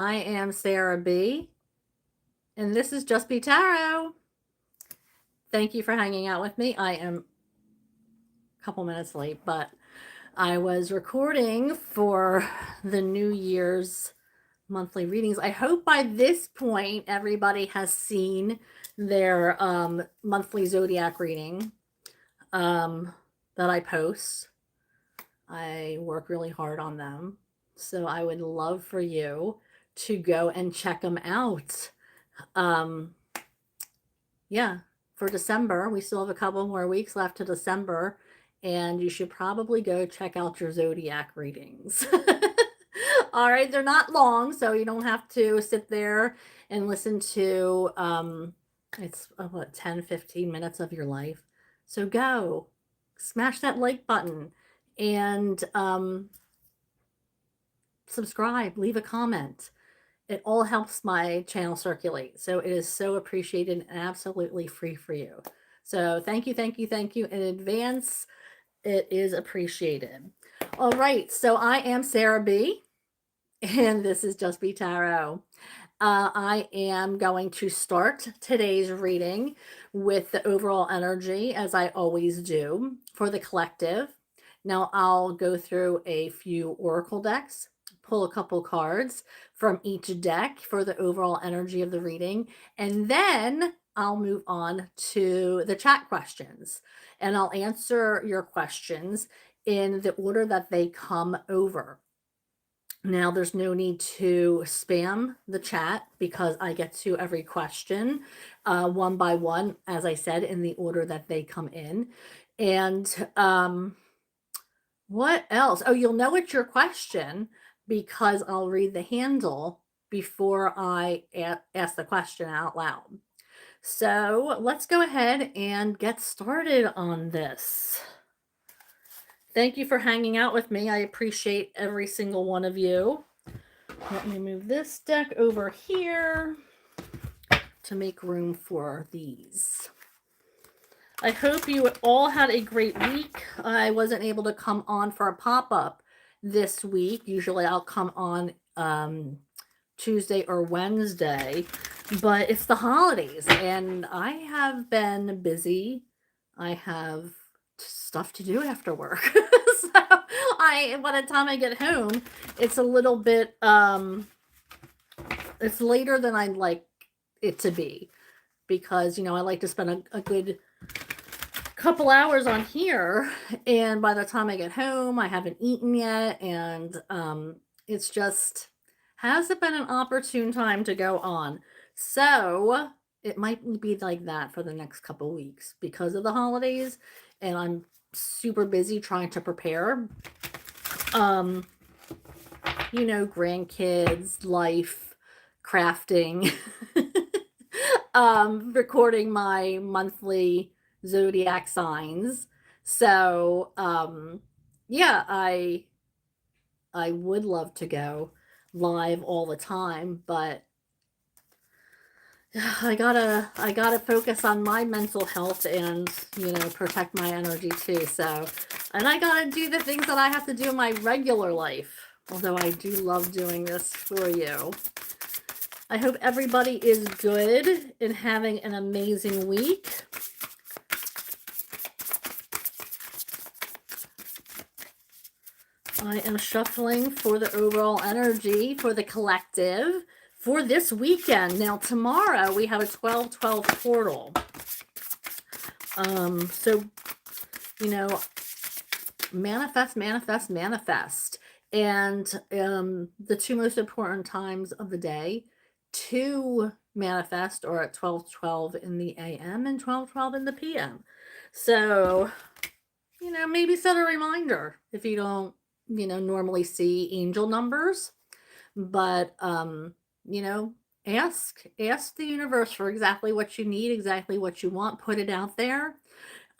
I am Sarah B, and this is Just Be Tarot. Thank you for hanging out with me. I am a couple minutes late, but I was recording for the New Year's monthly readings. I hope by this point everybody has seen their monthly zodiac reading that I post. I work really hard on them. So I would love for you to go and check them out. Um, yeah, for December. We still have a couple more weeks left to December, and you should probably go check out your zodiac readings. All right, they're not long, so you don't have to sit there and listen to it's what 10, 15 minutes of your life. So go smash that like button and subscribe, leave a comment. It all helps my channel circulate. So it is so appreciated and absolutely free for you. So thank you, thank you, thank you in advance. It is appreciated. All right, so I am Sarah B, and this is Just Be Tarot. I am going to start today's reading with the overall energy, as I always do, for the collective. Now I'll go through a few oracle decks, pull a couple cards from each deck for the overall energy of the reading, and then I'll move on to the chat questions, and I'll answer your questions in the order that they come over. Now, there's no need to spam the chat because I get to every question one by one, as I said, in the order that they come in. And what else? Oh, you'll know it's your question because I'll read the handle before I ask the question out loud. So let's go ahead and get started on this. Thank you for hanging out with me. I appreciate every single one of you. Let me move this deck over here to make room for these. I hope you all had a great week. I wasn't able to come on for a pop-up this week. Usually I'll come on Tuesday or Wednesday, but it's the holidays and I have been busy. I have stuff to do after work. So by the time I get home, it's a little bit it's later than I'd like it to be because I like to spend a good couple hours on here, and by the time I get home I haven't eaten yet, and it's just hasn't been an opportune time to go on. So it might be like that for the next couple weeks because of the holidays, and I'm super busy trying to prepare grandkids, life, crafting, recording my monthly zodiac signs. So yeah, I would love to go live all the time, but I gotta focus on my mental health and protect my energy too. So, and I gotta do the things that I have to do in my regular life. Although I do love doing this for you. I hope everybody is good and having an amazing week. I am shuffling for the overall energy for the collective for this weekend. Now, tomorrow we have a 12/12 portal. So, manifest, manifest, manifest. And the two most important times of the day to manifest are at 12:12 in the AM and 12:12 in the PM. So, maybe set a reminder if you don't, normally see angel numbers. But, ask the universe for exactly what you need, exactly what you want. Put it out there.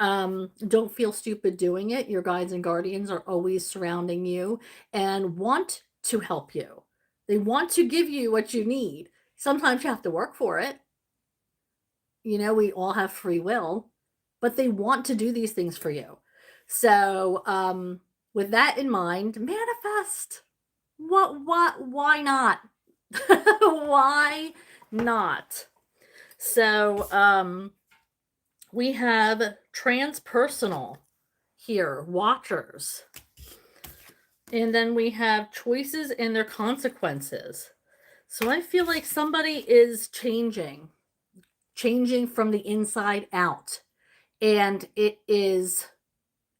Don't feel stupid doing it. Your guides and guardians are always surrounding you and want to help you. They want to give you what you need. Sometimes you have to work for it. We all have free will, but they want to do these things for you. So, with that in mind, manifest. Why not? Why not? So, we have transpersonal here, watchers. And then we have choices and their consequences. So I feel like somebody is changing from the inside out, and it is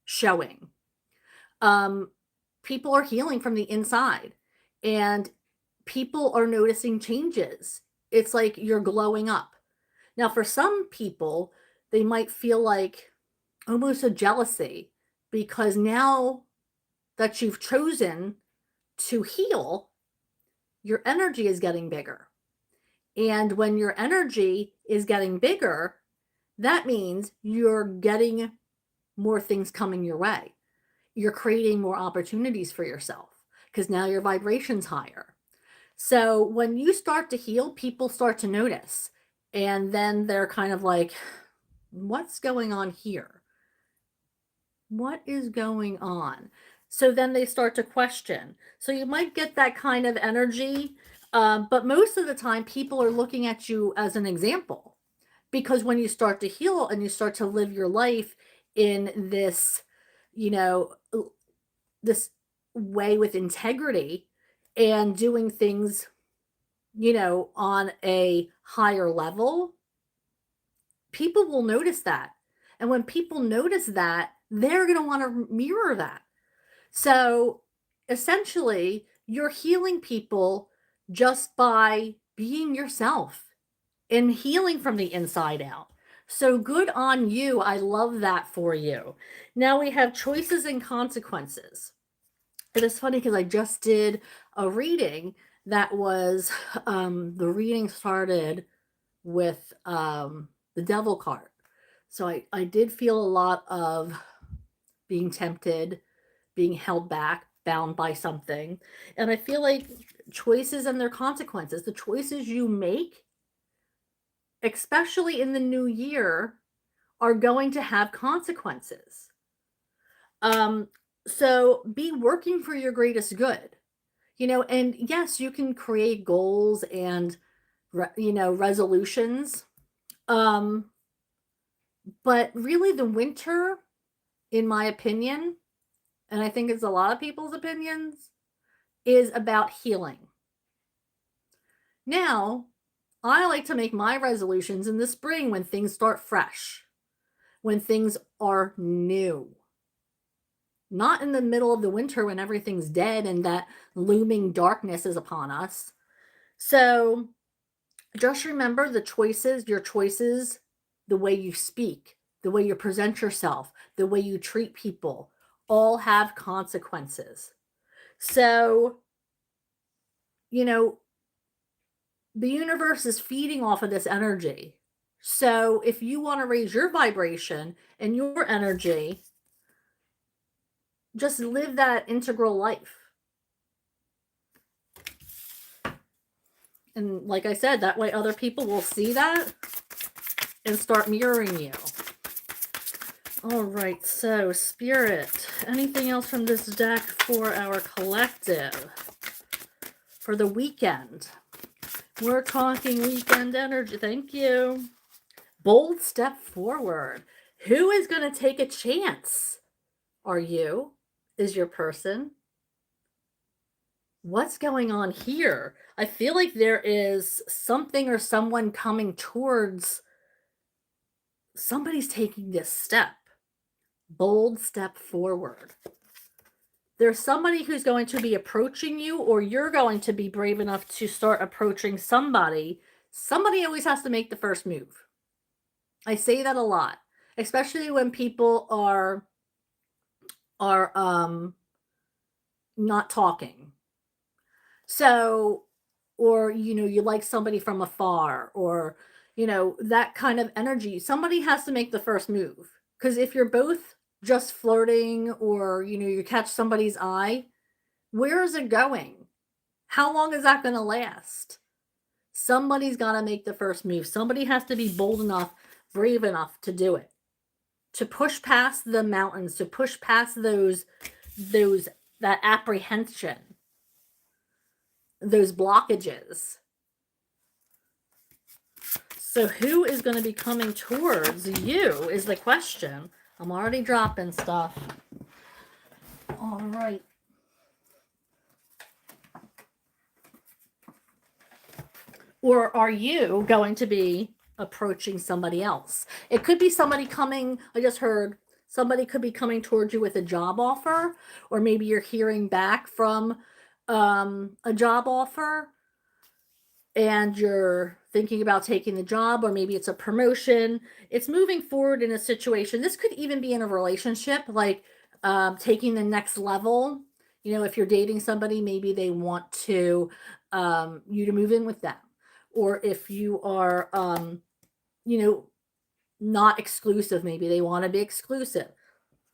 showing. Um, People are healing from the inside, and people are noticing changes. It's like you're glowing up. Now, for some people, they might feel like almost a jealousy because now that you've chosen to heal, your energy is getting bigger. And when your energy is getting bigger, that means you're getting more things coming your way. You're creating more opportunities for yourself because now your vibration's higher. So when you start to heal, people start to notice. And then they're kind of like, what's going on here? What is going on? So then they start to question. So you might get that kind of energy, but most of the time, people are looking at you as an example because when you start to heal and you start to live your life in this, you know, this way with integrity and doing things, on a higher level, people will notice that. And when people notice that, they're going to want to mirror that. So essentially, you're healing people just by being yourself and healing from the inside out. So good on you. I love that for you. Now we have choices and consequences. It is funny because I just did a reading that was the reading started with the devil card. So I did feel a lot of being tempted, being held back, bound by something. And I feel like choices and their consequences, the choices you make, especially in the new year, are going to have consequences. Um, so be working for your greatest good. And yes, you can create goals and resolutions. Um, but really the winter, in my opinion, and I think it's a lot of people's opinions, is about healing. Now, I like to make my resolutions in the spring when things start fresh, when things are new. Not in the middle of the winter when everything's dead and that looming darkness is upon us. So just remember your choices, the way you speak, the way you present yourself, the way you treat people, all have consequences. So, you know, the universe is feeding off of this energy. So if you want to raise your vibration and your energy, just live that integral life. And like I said, that way other people will see that and start mirroring you. All right, so Spirit, anything else from this deck for our collective for the weekend? We're talking weekend energy. Thank you. Bold step forward. Who is going to take a chance? Are you? Is your person? What's going on here? I feel like there is something or someone coming towards somebody's taking this step. Bold step forward. There's somebody who's going to be approaching you, or you're going to be brave enough to start approaching somebody. Somebody always has to make the first move. I say that a lot, especially when people are not talking. So, or you like somebody from afar, or that kind of energy. Somebody has to make the first move, because if you're both just flirting, or you catch somebody's eye, where is it going? How long is that going to last? Somebody's got to make the first move. Somebody has to be bold enough, brave enough to do it, to push past the mountains, to push past that apprehension. those blockages. So who is going to be coming towards you is the question. I'm already dropping stuff. All right. Or are you going to be approaching somebody else? It could be somebody coming, I just heard somebody could be coming towards you with a job offer, or maybe you're hearing back from a job offer and you're thinking about taking the job, or maybe it's a promotion. It's moving forward in a situation. This could even be in a relationship, like taking the next level. You know, if you're dating somebody, maybe they want to you to move in with them, or if you are you know, not exclusive, maybe they want to be exclusive.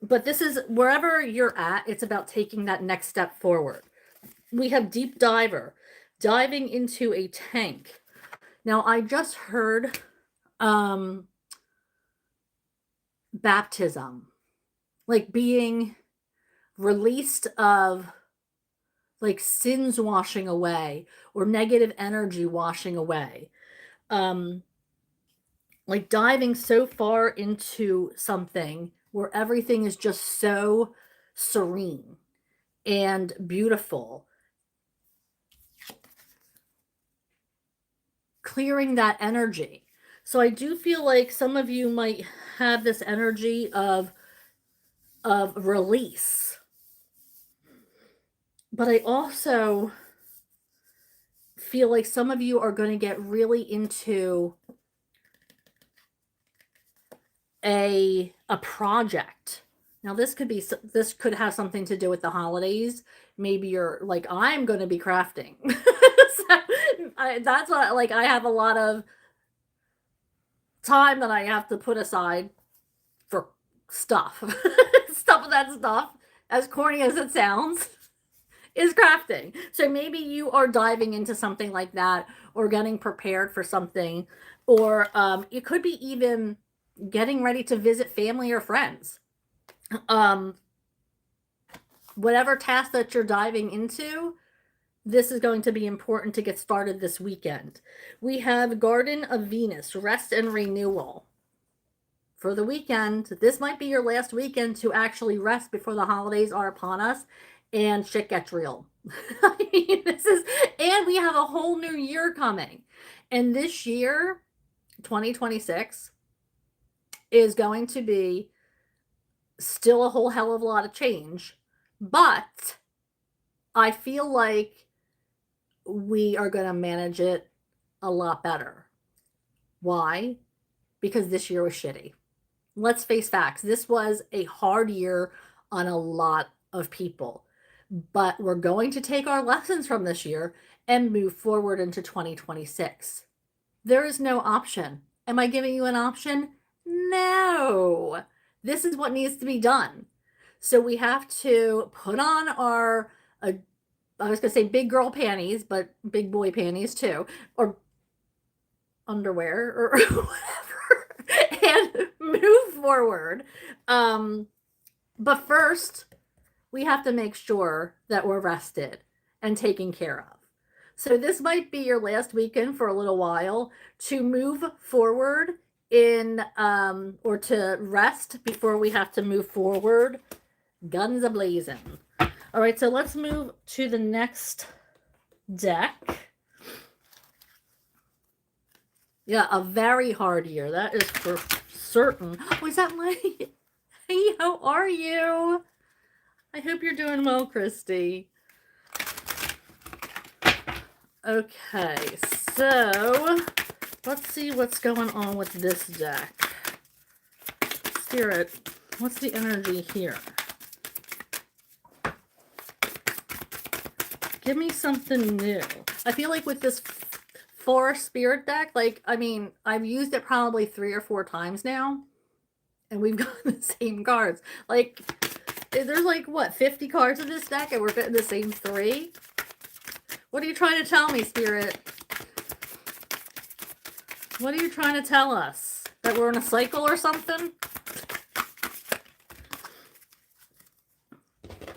But this is wherever you're at, it's about taking that next step forward. We have deep diver, diving into a tank. Now I just heard baptism, like being released of like sins washing away or negative energy washing away. Like diving so far into something where everything is just so serene and beautiful. Clearing that energy. So I do feel like some of you might have this energy of release. But I also feel like some of you are going to get really into a project. Now this could have something to do with the holidays. Maybe you're like, I'm going to be crafting. So that's what, like, I have a lot of time that I have to put aside for stuff. That stuff, as corny as it sounds, is crafting. So maybe you are diving into something like that, or getting prepared for something, or it could be even getting ready to visit family or friends. Whatever task that you're diving into, this is going to be important to get started this weekend. We have Garden of Venus, rest and renewal. For the weekend, this might be your last weekend to actually rest before the holidays are upon us and shit gets real. I mean, and we have a whole new year coming. And this year, 2026, is going to be still a whole hell of a lot of change. But I feel like we are going to manage it a lot better. Why? Because this year was shitty. Let's face facts. This was a hard year on a lot of people. But we're going to take our lessons from this year and move forward into 2026. There is no option. Am I giving you an option? No. This is what needs to be done. So we have to put on our, I was going to say big girl panties, but big boy panties too, or underwear or whatever, and move forward. But first, we have to make sure that we're rested and taken care of. So this might be your last weekend for a little while to move forward in or to rest before we have to move forward. Guns a-blazing. All right, so let's move to the next deck. Yeah, a very hard year. That is for certain. Oh, is that my... Hey, how are you? I hope you're doing well, Christy. Okay, so let's see what's going on with this deck. Spirit, what's the energy here? Give me something new. I feel like with this Forest Spirit deck, like, I mean, I've used it probably 3 or 4 times now, and we've got the same cards. Like, there's like, what, 50 cards in this deck, and we're getting the same 3? What are you trying to tell me, Spirit? What are you trying to tell us? That we're in a cycle or something?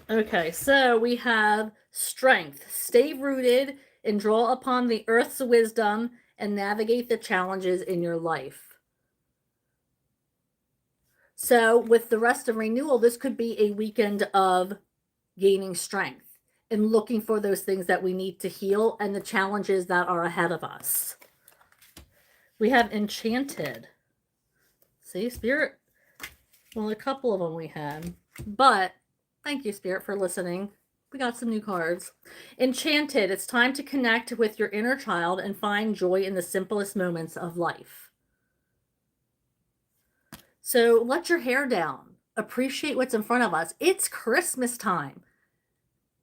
Okay, so we have strength. Stay rooted and draw upon the earth's wisdom and navigate the challenges in your life. So, with the rest of renewal, this could be a weekend of gaining strength and looking for those things that we need to heal and the challenges that are ahead of us. We have enchanted. See, Spirit? Well, a couple of them we had. But thank you, Spirit, for listening. We got some new cards. Enchanted. It's time to connect with your inner child and find joy in the simplest moments of life. So let your hair down. Appreciate what's in front of us. It's Christmas time.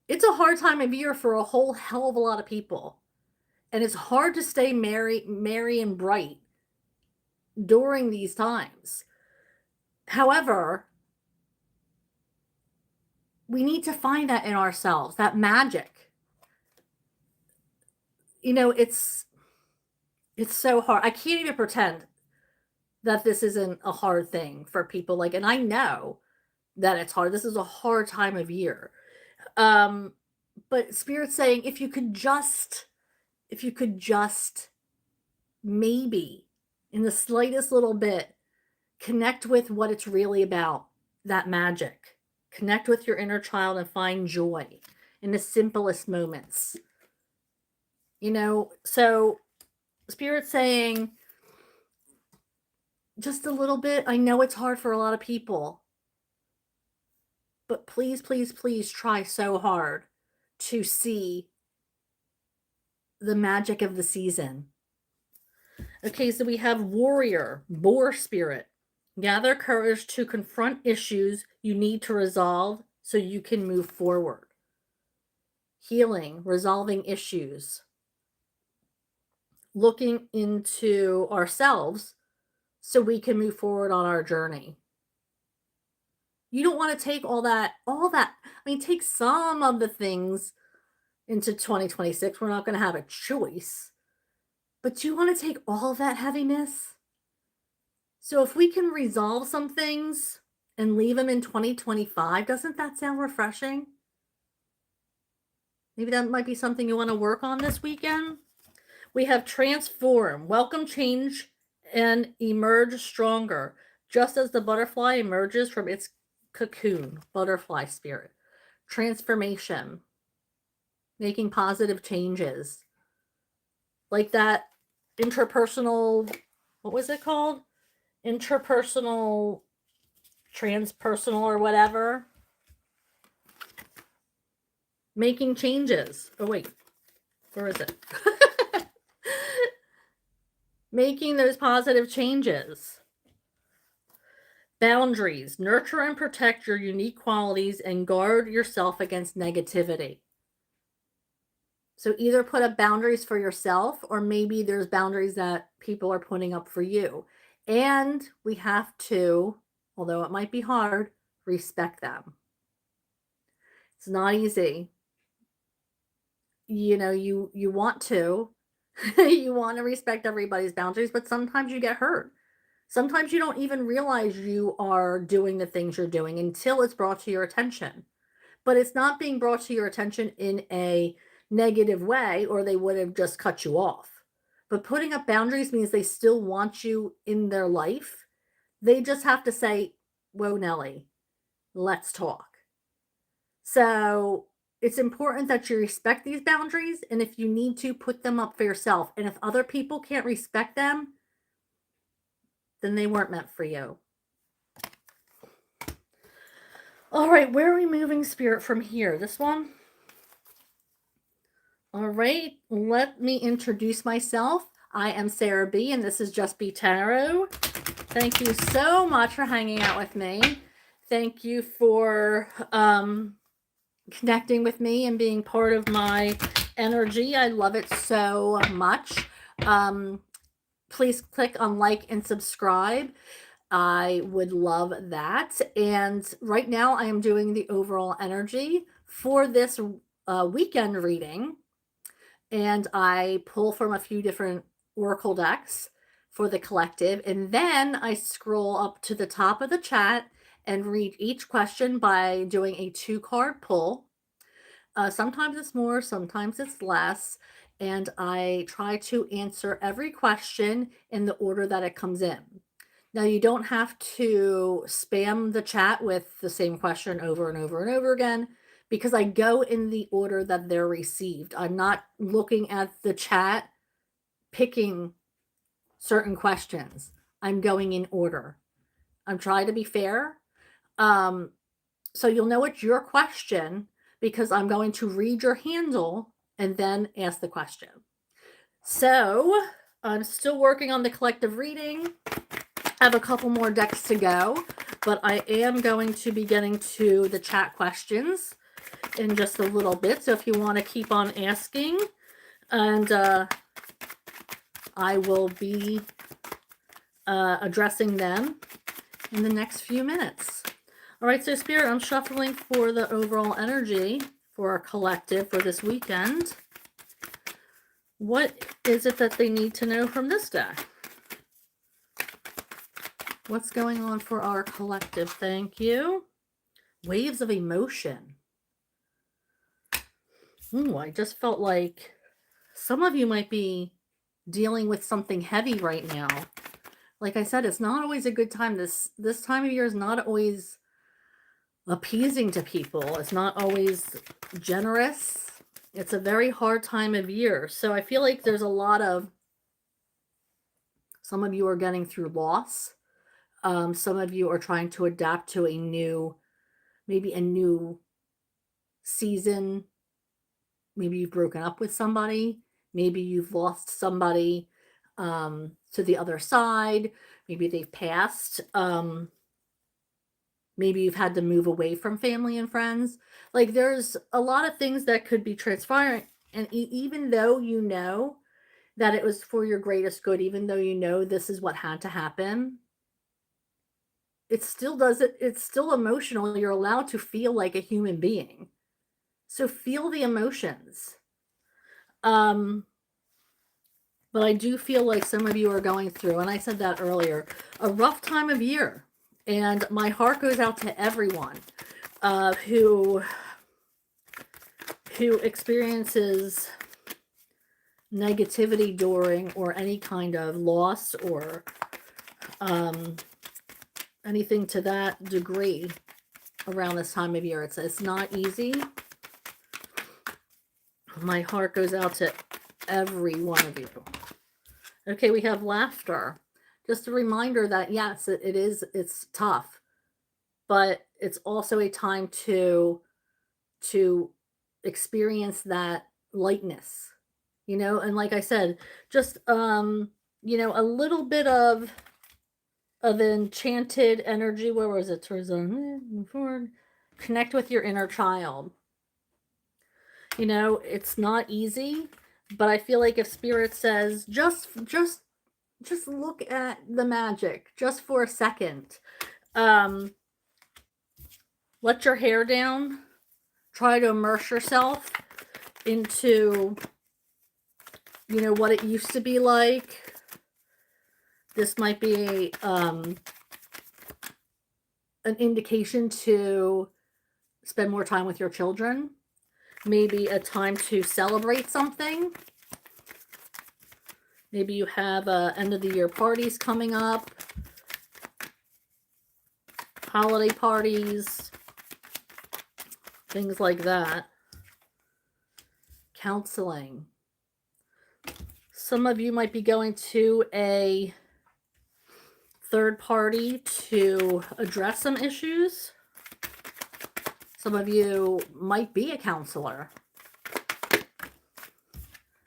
It's a hard time of year for a whole hell of a lot of people. And it's hard to stay merry and bright during these times. However, we need to find that in ourselves, that magic. You know, it's so hard. I can't even pretend that this isn't a hard thing for people. Like, and I know that it's hard. This is a hard time of year. But Spirit's saying if you could just maybe in the slightest little bit connect with what it's really about, that magic. Connect with your inner child and find joy in the simplest moments. You know, so Spirit's saying just a little bit. I know it's hard for a lot of people, but please, please, please try so hard to see the magic of the season. Okay, so we have warrior, boar spirit. Gather courage to confront issues you need to resolve so you can move forward. Healing, resolving issues. Looking into ourselves so we can move forward on our journey. You don't want to take all that, I mean, take some of the things into 2026. We're not going to have a choice. But you want to take all of that heaviness? So if we can resolve some things and leave them in 2025, doesn't that sound refreshing? Maybe that might be something you want to work on this weekend. We have transform, welcome change, and emerge stronger, just as the butterfly emerges from its cocoon, butterfly spirit. Transformation, making positive changes. Like that interpersonal, what was it called? Interpersonal, transpersonal, or whatever. Making changes. Oh, wait. Where is it? Making those positive changes. Boundaries. Nurture and protect your unique qualities and guard yourself against negativity. So either put up boundaries for yourself, or maybe there's boundaries that people are putting up for you. And we have to, although it might be hard, respect them. It's not easy. You know, you want to, you want to respect everybody's boundaries, but sometimes you get hurt. Sometimes you don't even realize you are doing the things you're doing until it's brought to your attention. But it's not being brought to your attention in a negative way, or they would have just cut you off. But putting up boundaries means they still want you in their life. They just have to say, whoa, Nellie, let's talk. So it's important that you respect these boundaries. And if you need to, put them up for yourself. And if other people can't respect them, then they weren't meant for you. All right, where are we moving, Spirit, from here? This one? All right, let me introduce myself. I am Sarah B, and this is Just Be Tarot. Thank you so much for hanging out with me. Thank you for connecting with me and being part of my energy. I love it so much. Please click on like and subscribe. I would love that. And right now I am doing the overall energy for this weekend reading. And I pull from a few different oracle decks for the collective. And then I scroll up to the top of the chat and read each question by doing a 2-card pull. Sometimes it's more, sometimes it's less. and I try to answer every question in the order that it comes in. Now, you don't have to spam the chat with the same question over and over and over again because I go in the order that they're received. I'm not looking at the chat, picking certain questions. I'm going in order. I'm trying to be fair. So you'll know it's your question because I'm going to read your handle and then ask the question. So I'm still working on the collective reading. I have a couple more decks to go, but I am going to be getting to the chat questions in just a little bit. So if you want to keep on asking, and I will be addressing them in the next few minutes. All right, so Spirit, I'm shuffling for the overall energy for our collective for this weekend. What is it that they need to know from this deck? What's going on for our collective? Thank you. Waves of emotion. Ooh, I just felt like some of you might be dealing with something heavy right now. Like I said, it's not always a good time. This time of year is not always appeasing to people. It's not always generous. It's a very hard time of year. So I feel like there's a lot of, some of you are getting through loss. Some of you are trying to adapt to a new, maybe a new season. Maybe you've broken up with somebody. Maybe you've lost somebody to the other side. Maybe they've passed. Maybe you've had to move away from family and friends. Like there's a lot of things that could be transpiring. And even though you know that it was for your greatest good, even though you know this is what had to happen, it still does it. It's still emotional. You're allowed to feel like a human being. So feel the emotions. But I do feel like some of you are going through, and I said that earlier, a rough time of year. And my heart goes out to everyone who experiences negativity during or any kind of loss or anything to that degree around this time of year. It's not easy. My heart goes out to every one of you. Okay, we have laughter. Just a reminder that yes, it's tough, but it's also a time to experience that lightness, and like I said, just a little bit of enchanted energy. Where was it? Move forward. Connect with your inner child. It's not easy, but I feel like if Spirit says just look at the magic just for a second. Let your hair down. Try to immerse yourself into, what it used to be like. This might be an indication to spend more time with your children. Maybe a time to celebrate something. Maybe you have end of the year parties coming up. Holiday parties. Things like that. Counseling. Some of you might be going to a third party to address some issues. Some of you might be a counselor.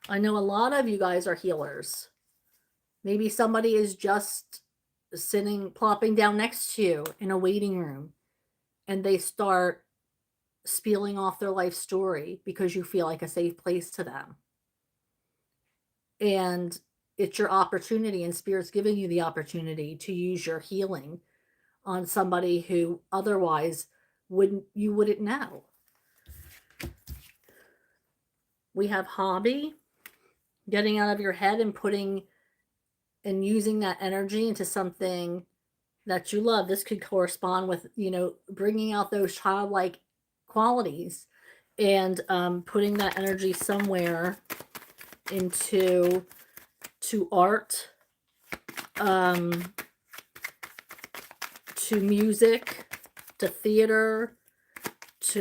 I know a lot of you guys are healers. Maybe somebody is just plopping down next to you in a waiting room, and they start spieling off their life story because you feel like a safe place to them. And it's your opportunity, and Spirit's giving you the opportunity to use your healing on somebody who otherwise you wouldn't know. We have hobby, getting out of your head and using that energy into something that you love. This could correspond with, bringing out those childlike qualities and putting that energy somewhere into art, to music, to theater,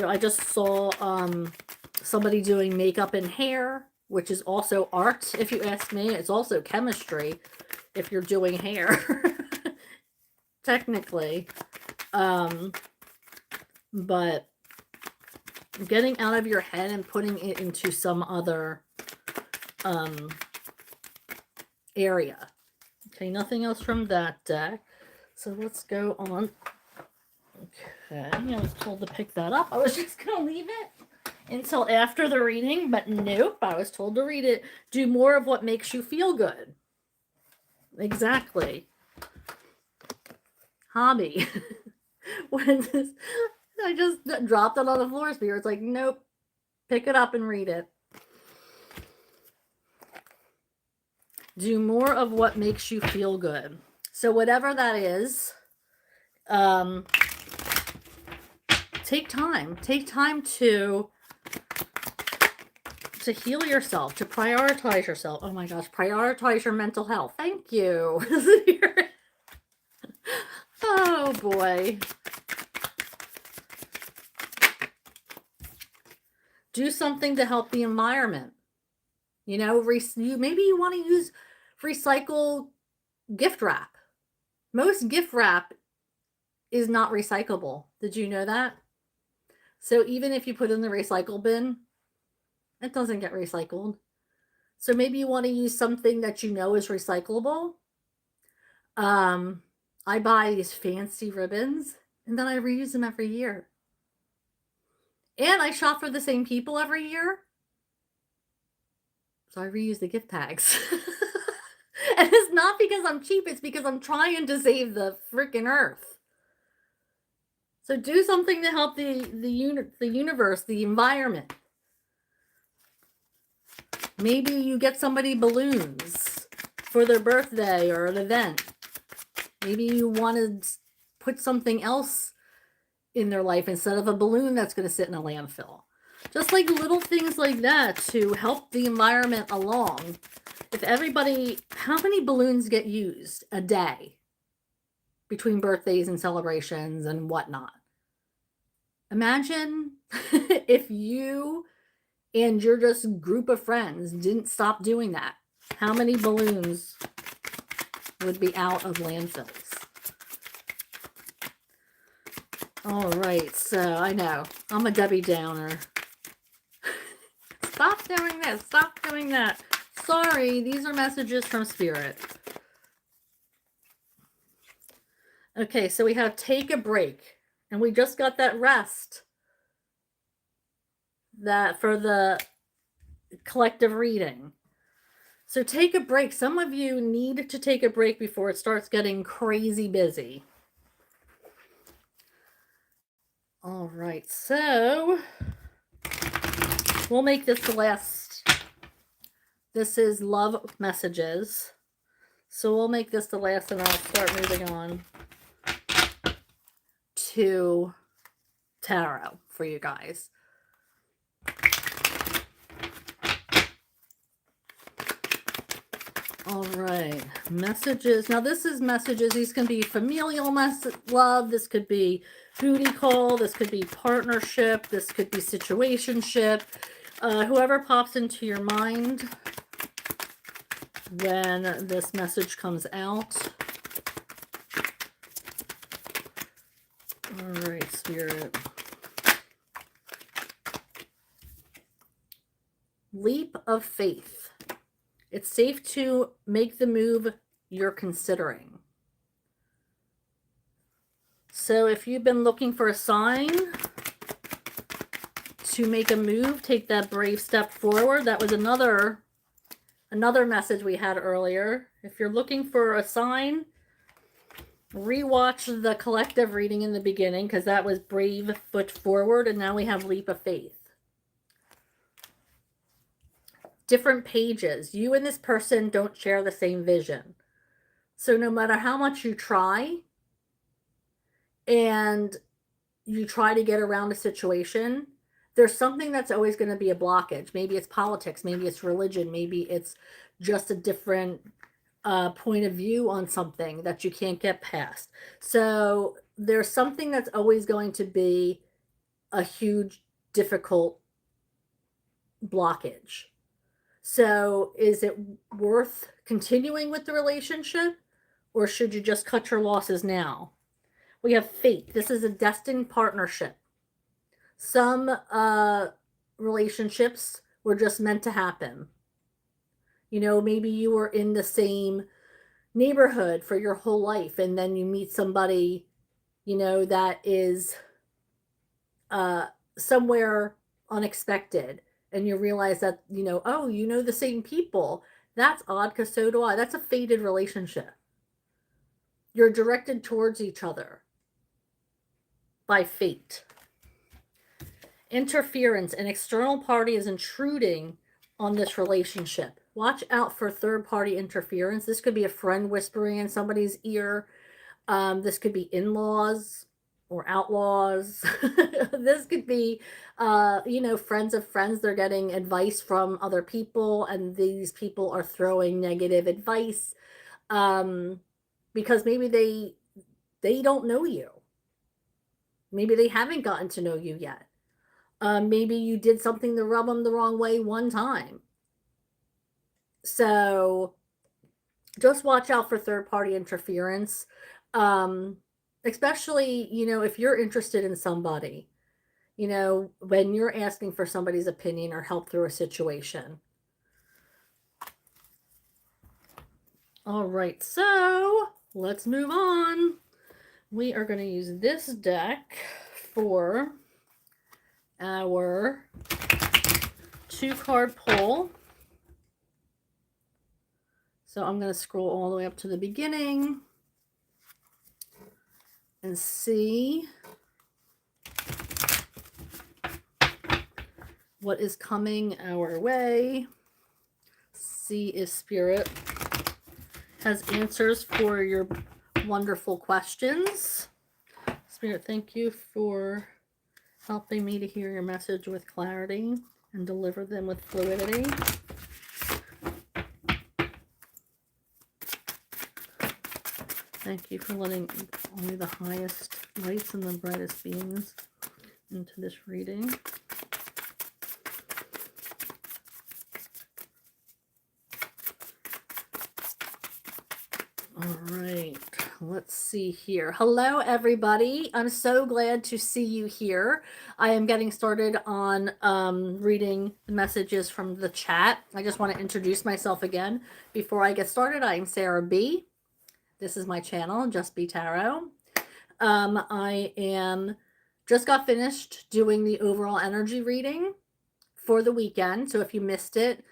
I just saw somebody doing makeup and hair, which is also art, if you ask me. It's also chemistry if you're doing hair, technically. But getting out of your head and putting it into some other area. Okay, nothing else from that deck. So let's go on. Okay, I was told to pick that up. I was just going to leave it until after the reading, but nope, I was told to read it. Do more of what makes you feel good. Exactly. Hobby. When this, I just dropped it on the floor, Spirit's like, nope, pick it up and read it. Do more of what makes you feel good. So whatever that is, take time. Take time to heal yourself, to prioritize yourself. Oh my gosh, prioritize your mental health. Thank you. Oh boy. Do something to help the environment. You know, maybe you want to use recycle gift wrap. Most gift wrap is not recyclable. Did you know that? So even if you put in the recycle bin, it doesn't get recycled. So maybe you want to use something that you know is recyclable. I buy these fancy ribbons and then I reuse them every year. And I shop for the same people every year. So I reuse the gift tags. And it's not because I'm cheap, it's because I'm trying to save the freaking earth. So do something to help the universe, the environment. Maybe you get somebody balloons for their birthday or an event. Maybe you want to put something else in their life instead of a balloon that's going to sit in a landfill. Just like little things like that to help the environment along. If everybody, how many balloons get used a day between birthdays and celebrations and whatnot? Imagine if you and your just group of friends didn't stop doing that. How many balloons would be out of landfills? All right, so I know I'm a Debbie Downer. Stop doing this, stop doing that. Sorry, these are messages from Spirit. Okay, so we have take a break, and we just got that rest that for the collective reading. So take a break. Some of you need to take a break before it starts getting crazy busy. All right, so we'll make this the last. This is love messages. So we'll make this the last and I'll start moving on to tarot for you guys. All right, messages. Now this is messages. These can be familial love. This could be booty call. This could be partnership. This could be situationship. Whoever pops into your mind when this message comes out. All right, Spirit. Leap of faith. It's safe to make the move you're considering. So if you've been looking for a sign to make a move, take that brave step forward. That was another message we had earlier. If you're looking for a sign, rewatch the collective reading in the beginning because that was brave foot forward, and now we have leap of faith. Different pages. You and this person don't share the same vision. So no matter how much you try and you try to get around a situation, there's something that's always going to be a blockage. Maybe it's politics, maybe it's religion, maybe it's just a different point of view on something that you can't get past. So there's something that's always going to be a huge, difficult blockage. So is it worth continuing with the relationship, or should you just cut your losses now? We have fate. This is a destined partnership. Some relationships were just meant to happen. You know, maybe you were in the same neighborhood for your whole life, and then you meet somebody, you know, that is somewhere unexpected, and you realize that, you know, oh, you know the same people. That's odd, because so do I. That's a fated relationship. You're directed towards each other by fate. Interference. An external party is intruding on this relationship. Watch out for third-party interference. This could be a friend whispering in somebody's ear. This could be in-laws or outlaws. This could be, you know, friends of friends. They're getting advice from other people, and these people are throwing negative advice because maybe they don't know you. Maybe they haven't gotten to know you yet. Maybe you did something to rub them the wrong way one time. So just watch out for third-party interference. Especially, you know, if you're interested in somebody, you know, when you're asking for somebody's opinion or help through a situation. All right, so let's move on. We are going to use this deck for our 2-card pull. So I'm going to scroll all the way up to the beginning and see what is coming our way. See if Spirit has answers for your wonderful questions. Spirit, thank you for helping me to hear your message with clarity and deliver them with fluidity. Thank you for letting only the highest lights and the brightest beams into this reading. All right, let's see here. Hello, everybody. I'm so glad to see you here. I am getting started on reading the messages from the chat. I just want to introduce myself again before I get started. I'm Sarah B. This is my channel, Just B Tarot. I am just got finished doing the overall energy reading for the weekend. So if you missed it,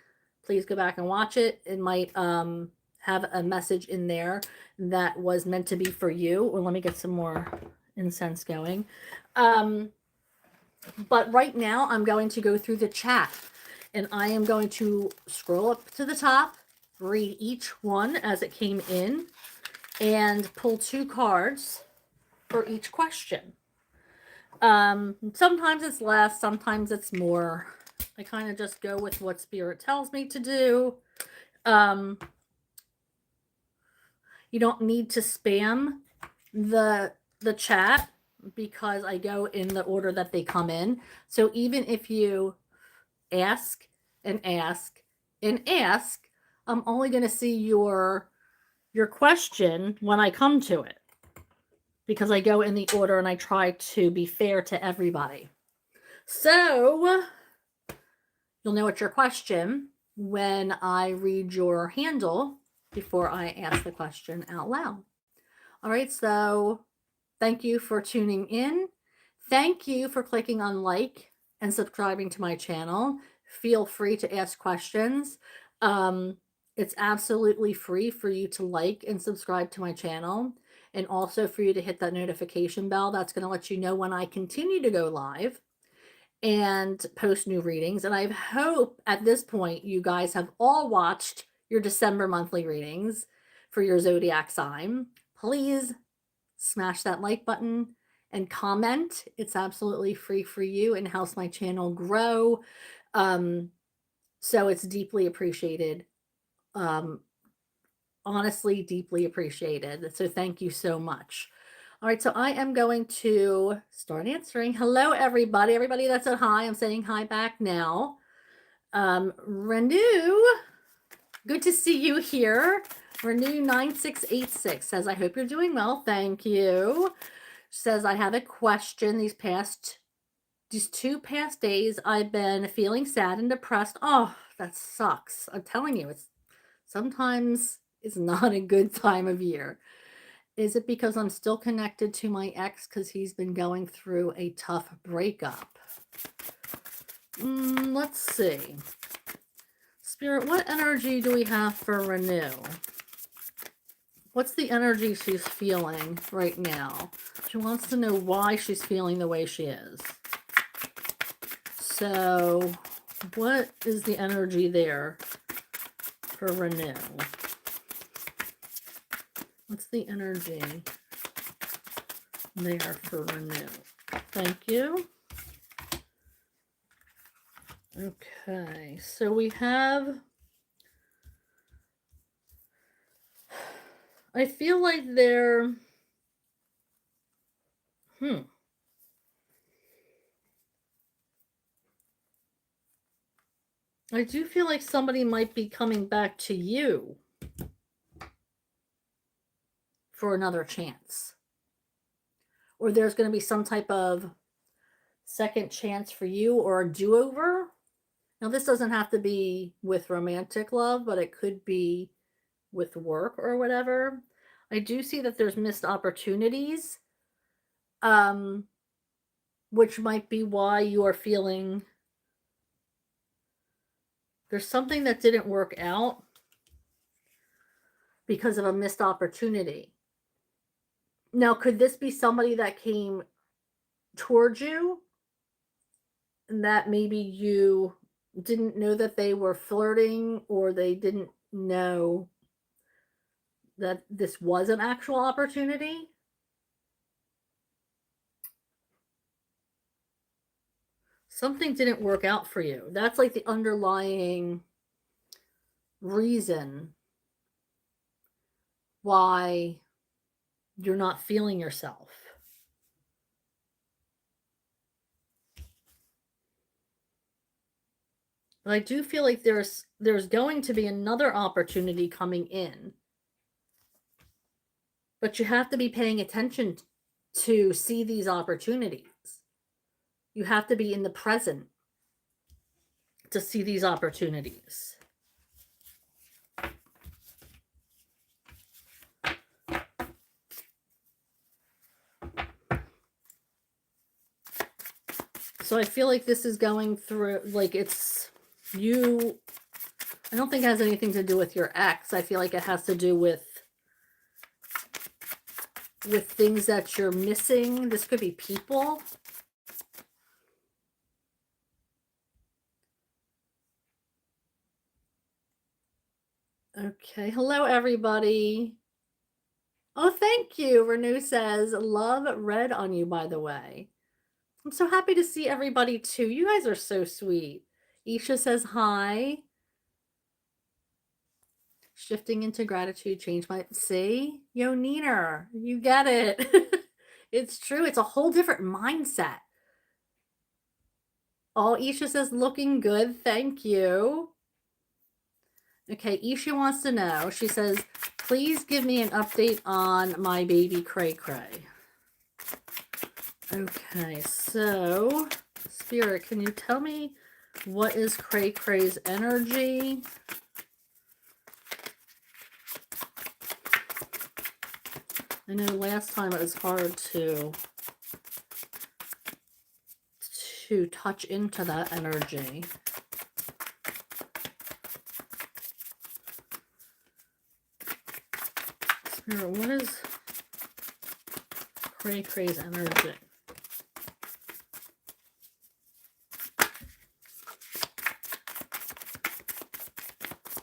please go back and watch it. It might have a message in there that was meant to be for you. Or let me get some more incense going. But right now I'm going to go through the chat, and I am going to scroll up to the top, read each one as it came in, and pull 2 cards for each question. Sometimes it's less, sometimes it's more. I kind of just go with what Spirit tells me to do. You don't need to spam the chat because I go in the order that they come in. So even if you ask and ask and ask, I'm only going to see your question when I come to it, because I go in the order and I try to be fair to everybody. So you'll know it's your question when I read your handle before I ask the question out loud. All right, so thank you for tuning in. Thank you for clicking on like and subscribing to my channel. Feel free to ask questions. It's absolutely free for you to like and subscribe to my channel, and also for you to hit that notification bell. That's going to let you know when I continue to go live and post new readings. And I hope at this point you guys have all watched your December monthly readings for your zodiac sign. Please smash that like button and comment. It's absolutely free for you and helps my channel grow. So it's deeply appreciated. Um, Honestly, deeply appreciated. So thank you so much. All right, so I am going to start answering. Hello, everybody. Everybody that said hi, I'm saying hi back now. Renew, good to see you here. Renew 9686 says, I hope you're doing well. Thank you. Says, I have a question. These 2 past days, I've been feeling sad and depressed. Oh, that sucks. I'm telling you, sometimes it's not a good time of year. Is it because I'm still connected to my ex because he's been going through a tough breakup? Let's see. Spirit, what energy do we have for Renew? What's the energy she's feeling right now? She wants to know why she's feeling the way she is. So, what is the energy there for Renew? What's the energy there for Renew? Thank you. Okay, so we have, I feel like they're, I do feel like somebody might be coming back to you for another chance. Or there's going to be some type of second chance for you or a do-over. Now, this doesn't have to be with romantic love, but it could be with work or whatever. I do see that there's missed opportunities, which might be why you are feeling there's something that didn't work out because of a missed opportunity. Now, could this be somebody that came towards you and that maybe you didn't know that they were flirting, or they didn't know that this was an actual opportunity? Something didn't work out for you. That's like the underlying reason why you're not feeling yourself. But I do feel like there's going to be another opportunity coming in. But you have to be paying attention to see these opportunities. You have to be in the present to see these opportunities. So I feel like this is going through, like, it's you. I don't think it has anything to do with your ex. I feel like it has to do with things that you're missing. This could be people. Okay. Hello, everybody. Oh, thank you. Renew says, love red on you, by the way. I'm so happy to see everybody, too. You guys are so sweet. Isha says hi. Shifting into gratitude, change my... See? Yo, Neener, you get it. It's true. It's a whole different mindset. Oh, Isha says, looking good. Thank you. Okay, Isha wants to know. She says, please give me an update on my baby Cray Cray. Okay, so, Spirit, can you tell me what is Cray Cray's energy? I know last time it was hard to touch into that energy. Spirit, what is Cray Cray's energy?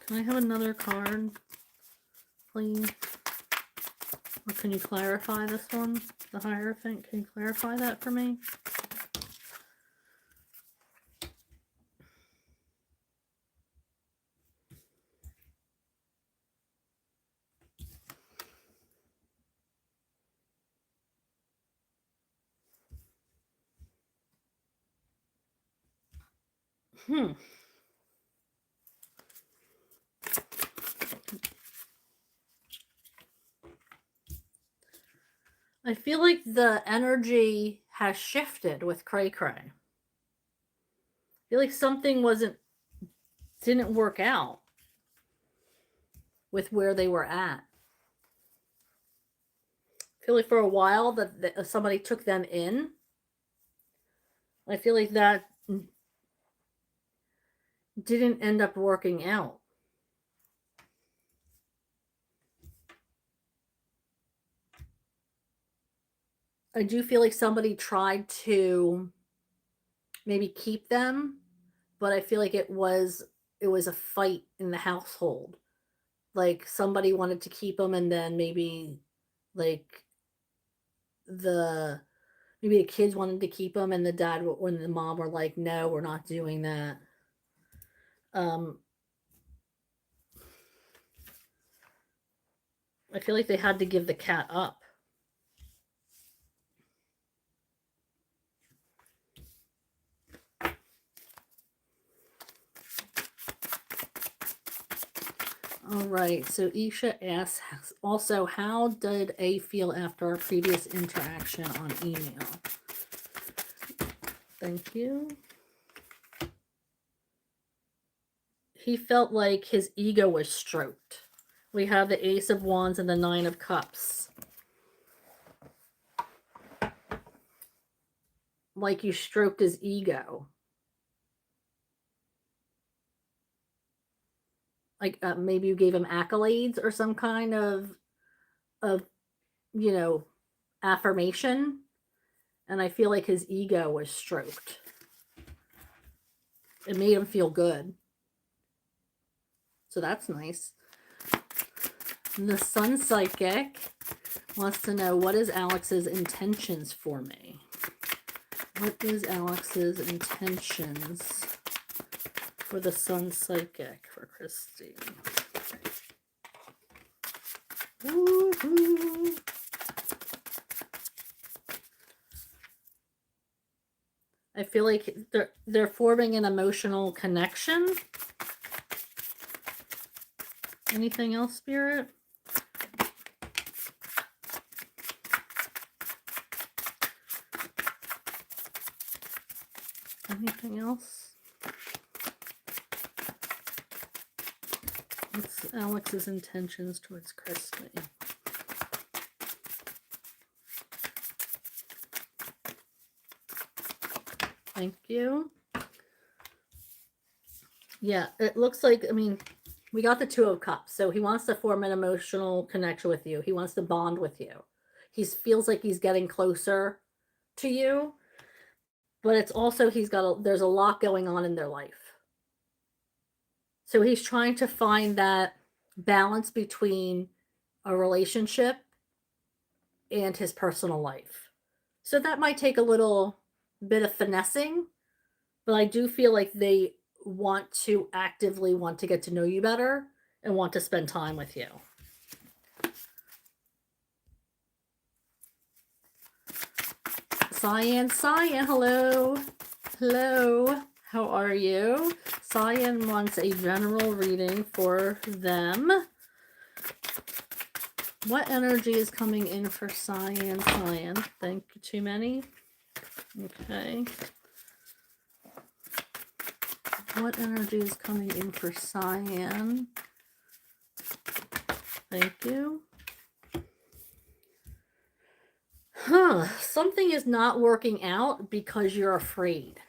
Can I have another card, please? Or can you clarify this one? The Hierophant, can you clarify that for me? I feel like the energy has shifted with Cray Cray. I feel like something didn't work out with where they were at. I feel like for a while that somebody took them in. I feel like that didn't end up working out. I do feel like somebody tried to maybe keep them, but I feel like it was a fight in the household. Like somebody wanted to keep them, and then maybe like the maybe the kids wanted to keep them, and the dad or the mom were like, "No, we're not doing that." Um, I feel like they had to give the cat up. All right, so Isha asks also, how did A feel after our previous interaction on email? Thank you. He felt like his ego was stroked. We have the Ace of Wands and the Nine of Cups. Like you stroked his ego. Like maybe you gave him accolades or some kind of you know, affirmation. And I feel like his ego was stroked. It made him feel good. So that's nice. And the Sun Psychic wants to know, what is Alex's intentions for me? What is Alex's intentions for the Sun Psychic for Christy? Woo-hoo. I feel like they're forming an emotional connection. Anything else, Spirit? Anything else? What's Alex's intentions towards Christy? Thank you. Yeah, it looks like, I mean, we got the Two of Cups. So he wants to form an emotional connection with you. He wants to bond with you. He feels like he's getting closer to you. But it's also, there's a lot going on in their life. So he's trying to find that balance between a relationship and his personal life. So that might take a little bit of finessing, but I do feel like they actively want to get to know you better and want to spend time with you. Cyan, hello. Hello. How are you? Cyan wants a general reading for them. What energy is coming in for Cyan? Thank you. Too many? Okay. What energy is coming in for Cyan? Thank you. Something is not working out because you're afraid.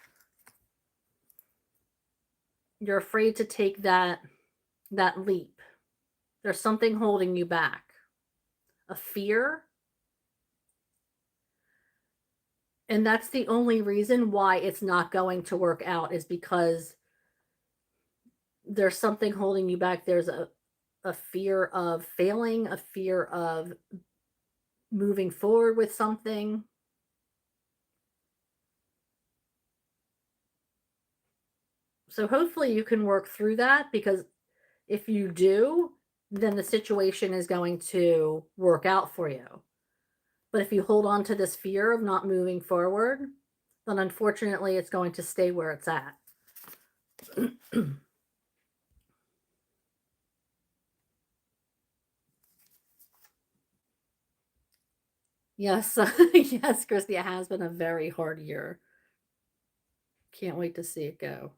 You're afraid to take that leap. There's something holding you back. A fear. And that's the only reason why it's not going to work out, is because there's something holding you back. There's a fear of failing, a fear of moving forward with something. So hopefully you can work through that, because if you do, then the situation is going to work out for you. But if you hold on to this fear of not moving forward, then unfortunately it's going to stay where it's at. Yes, yes, Christy, it has been a very hard year. Can't wait to see it go.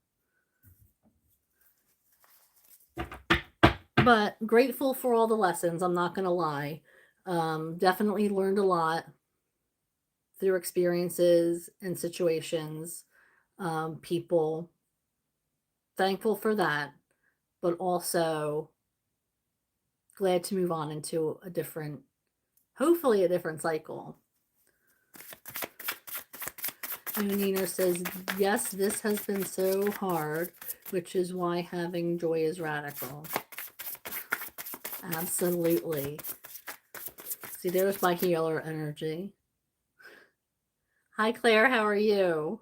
But grateful for all the lessons, I'm not going to lie. Definitely learned a lot through experiences and situations, people. Thankful for that, but also glad to move on into a different, hopefully a different cycle. Nina says, yes, this has been so hard, which is why having joy is radical. Absolutely. See, there's my healer energy. Hi, Claire. How are you?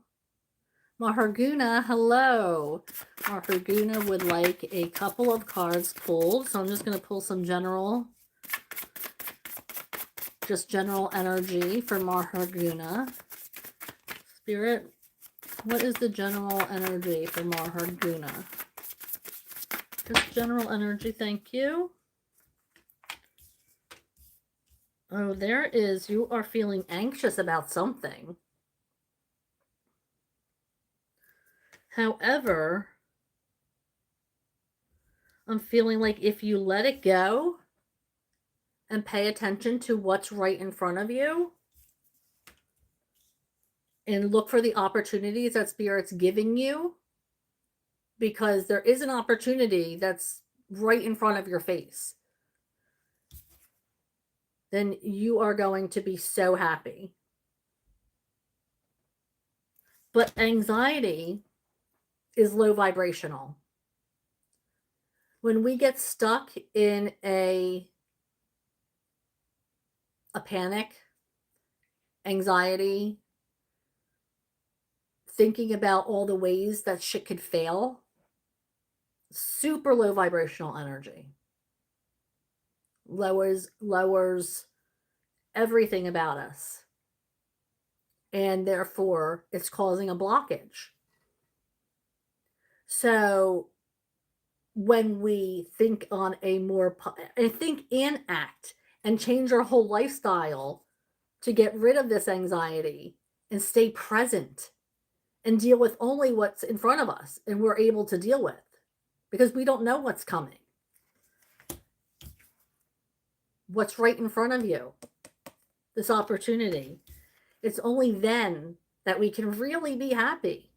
Maharguna, hello. Maharguna would like a couple of cards pulled. So I'm just going to pull some general energy for Maharguna. Spirit, what is the general energy for Maharguna? Just general energy, thank you. Oh, there is, you are feeling anxious about something. However, I'm feeling like if you let it go and pay attention to what's right in front of you and look for the opportunities that Spirit's giving you, because there is an opportunity that's right in front of your face, then you are going to be so happy. But anxiety is low vibrational. When we get stuck in a panic, anxiety, thinking about all the ways that shit could fail, super low vibrational energy. Lowers everything about us. And therefore, it's causing a blockage. So when we think on a more, think and act and change our whole lifestyle to get rid of this anxiety and stay present and deal with only what's in front of us and we're able to deal with, because we don't know what's coming. What's right in front of you, this opportunity. It's only then that we can really be happy.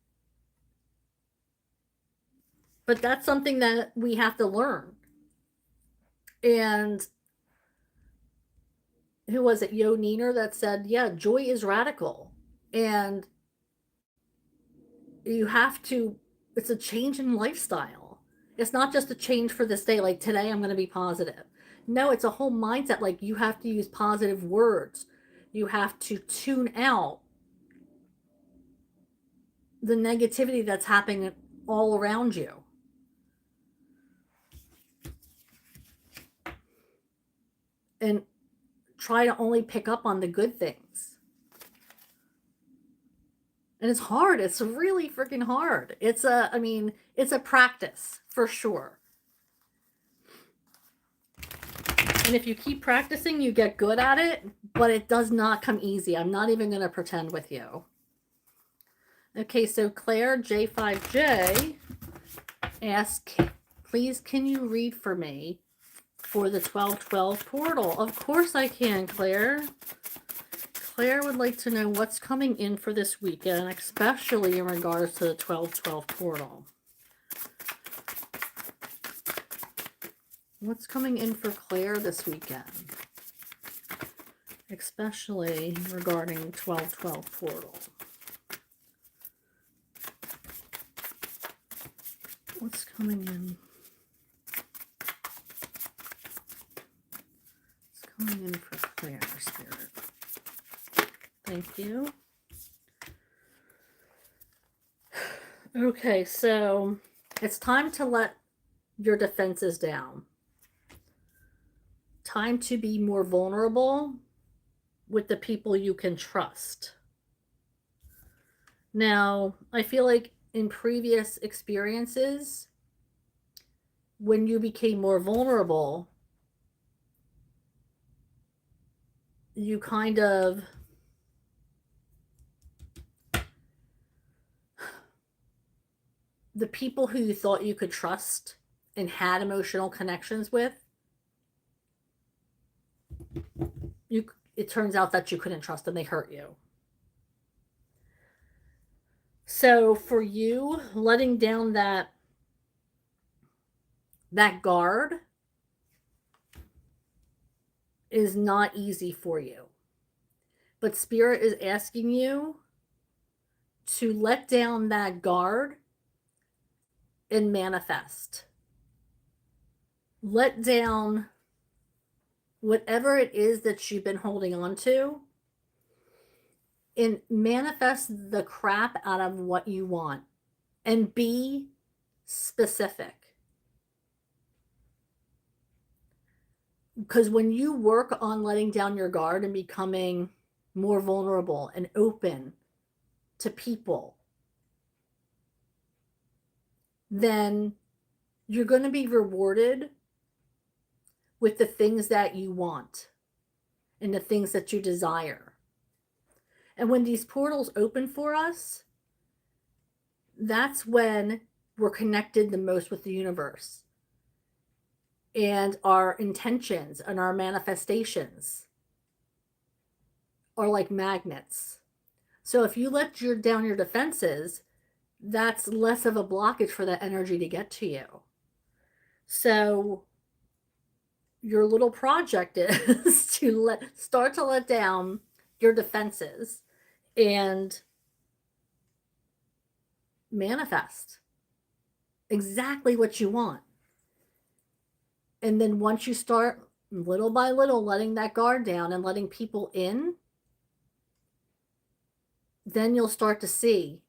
But that's something that we have to learn. And who was it? Yo Neener that said, yeah, joy is radical. And you have to, it's a change in lifestyle. It's not just a change for this day, like today I'm going to be positive. No, it's a whole mindset. Like you have to use positive words. You have to tune out the negativity that's happening all around you. And try to only pick up on the good things. And it's hard. It's really freaking hard. It's a practice for sure. And if you keep practicing, you get good at it, but it does not come easy. I'm not even going to pretend with you. Okay, so Claire J5J asks, please, can you read for me for the 1212 portal? Of course I can, Claire. Claire would like to know what's coming in for this weekend, especially in regards to the 1212 portal. What's coming in for Claire this weekend? Especially regarding 1212 portal. What's coming in? What's coming in for Clear, Spirit. Thank you. Okay, so it's time to let your defenses down. Time to be more vulnerable with the people you can trust. Now, I feel like in previous experiences, when you became more vulnerable, you kind of the people who you thought you could trust and had emotional connections with, it turns out that you couldn't trust them. They hurt you. So for you, letting down that guard is not easy for you. But Spirit is asking you to let down that guard and manifest. Let down whatever it is that you've been holding on to and manifest the crap out of what you want and be specific. Because when you work on letting down your guard and becoming more vulnerable and open to people, then you're going to be rewarded with the things that you want and the things that you desire. And when these portals open for us, that's when we're connected the most with the universe. And our intentions and our manifestations are like magnets. So if you let down your defenses, that's less of a blockage for that energy to get to you. So your little project is to start to let down your defenses and manifest exactly what you want. And then once you start little by little letting that guard down and letting people in, then you'll start to see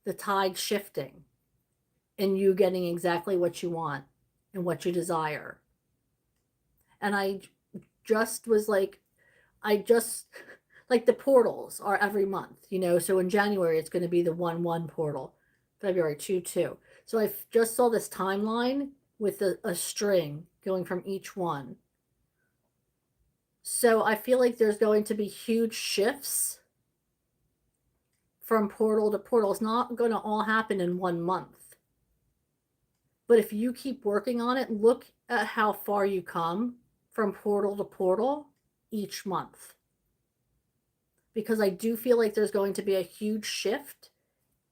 the tide shifting and you getting exactly what you want and what you desire. And I just was like, like the portals are every month, so in January it's going to be the 1-1 portal, February 2-2. So I just saw this timeline with a string going from each one. So I feel like there's going to be huge shifts from portal to portal. It's not going to all happen in 1 month. But if you keep working on it, look at how far you come from portal to portal each month. Because I do feel like there's going to be a huge shift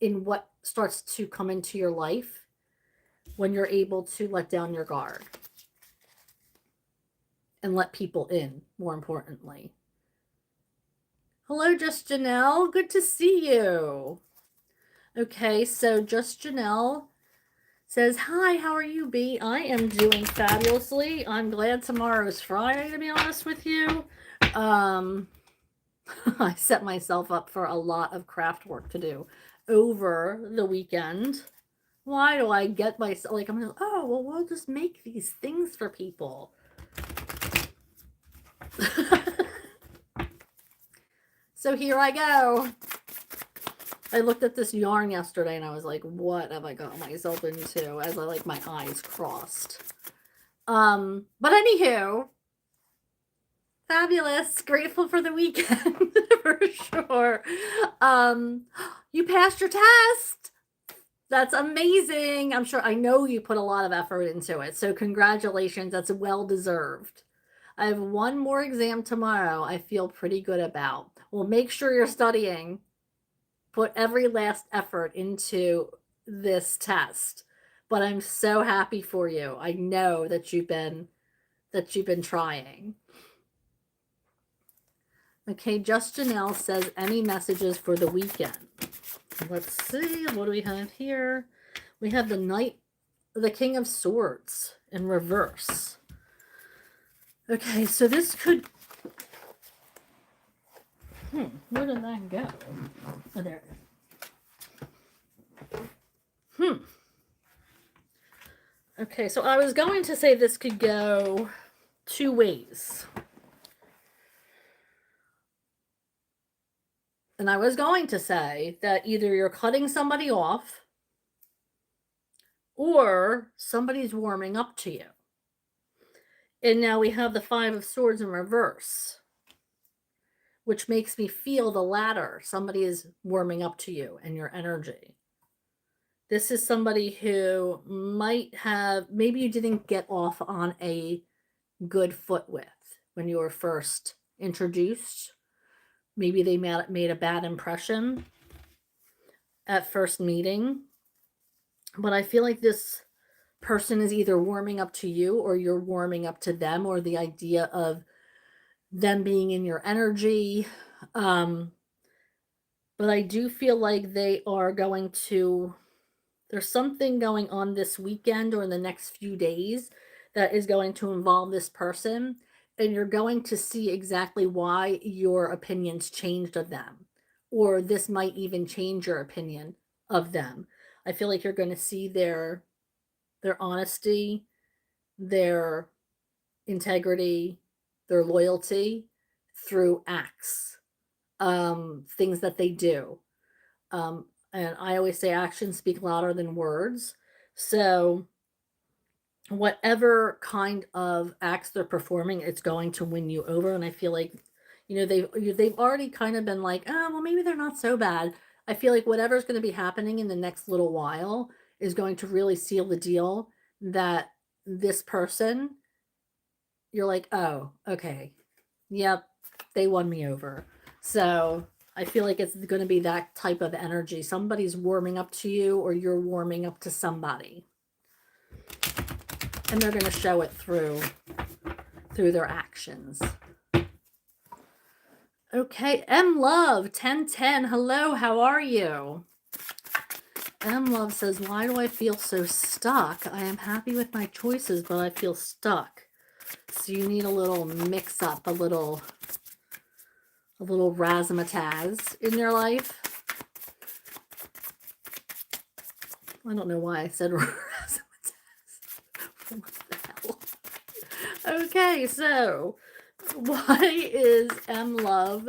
in what starts to come into your life when you're able to let down your guard and let people in, more importantly. Hello, Just Janelle. Good to see you. Okay, so Just Janelle says, hi, how are you, B? I am doing fabulously. I'm glad tomorrow's Friday, to be honest with you. I set myself up for a lot of craft work to do over the weekend. Why do I get myself, like, I'm like, oh, well, we'll just make these things for people. So here I go. I looked at this yarn yesterday and I was like, what have I got myself into? As I my eyes crossed. But anywho, fabulous. Grateful for the weekend for sure. You passed your test. That's amazing. I know you put a lot of effort into it. So congratulations. That's well deserved. I have one more exam tomorrow I feel pretty good about. Well, make sure you're studying. Put every last effort into this test. But I'm so happy for you. I know that you've been trying. Okay, Just Janelle says, any messages for the weekend? Let's see, what do we have here? We have the King of Swords in reverse. Okay, so this could Where did that go? Oh, there. Okay, so I was going to say this could go two ways. And I was going to say that either you're cutting somebody off or somebody's warming up to you. And now we have the Five of Swords in reverse, which makes me feel the latter. Somebody is warming up to you and your energy. This is somebody who might have, maybe you didn't get off on a good foot with when you were first introduced. Maybe they made a bad impression at first meeting. But I feel like this person is either warming up to you or you're warming up to them, or the idea of them being in your energy. But I do feel like they are going to, there's something going on this weekend or in the next few days that is going to involve this person. And you're going to see exactly why your opinions changed of them. Or this might even change your opinion of them. I feel like you're going to see their honesty, their integrity, their loyalty through acts, things that they do. And I always say actions speak louder than words. So whatever kind of acts they're performing, it's going to win you over. And I feel like, they've already kind of been like, oh, well, maybe they're not so bad. I feel like whatever's going to be happening in the next little while is going to really seal the deal that this person, you're like, oh, okay, yep, they won me over. So I feel like it's going to be that type of energy. Somebody's warming up to you, or you're warming up to somebody, and they're going to show it through their actions. Okay, M Love 1010. Hello, how are you? M Love says, why do I feel so stuck? I am happy with my choices, but I feel stuck. So you need a little mix up, a little razzmatazz in your life. I don't know why I said razzmatazz. What the hell? Okay, so why is M Love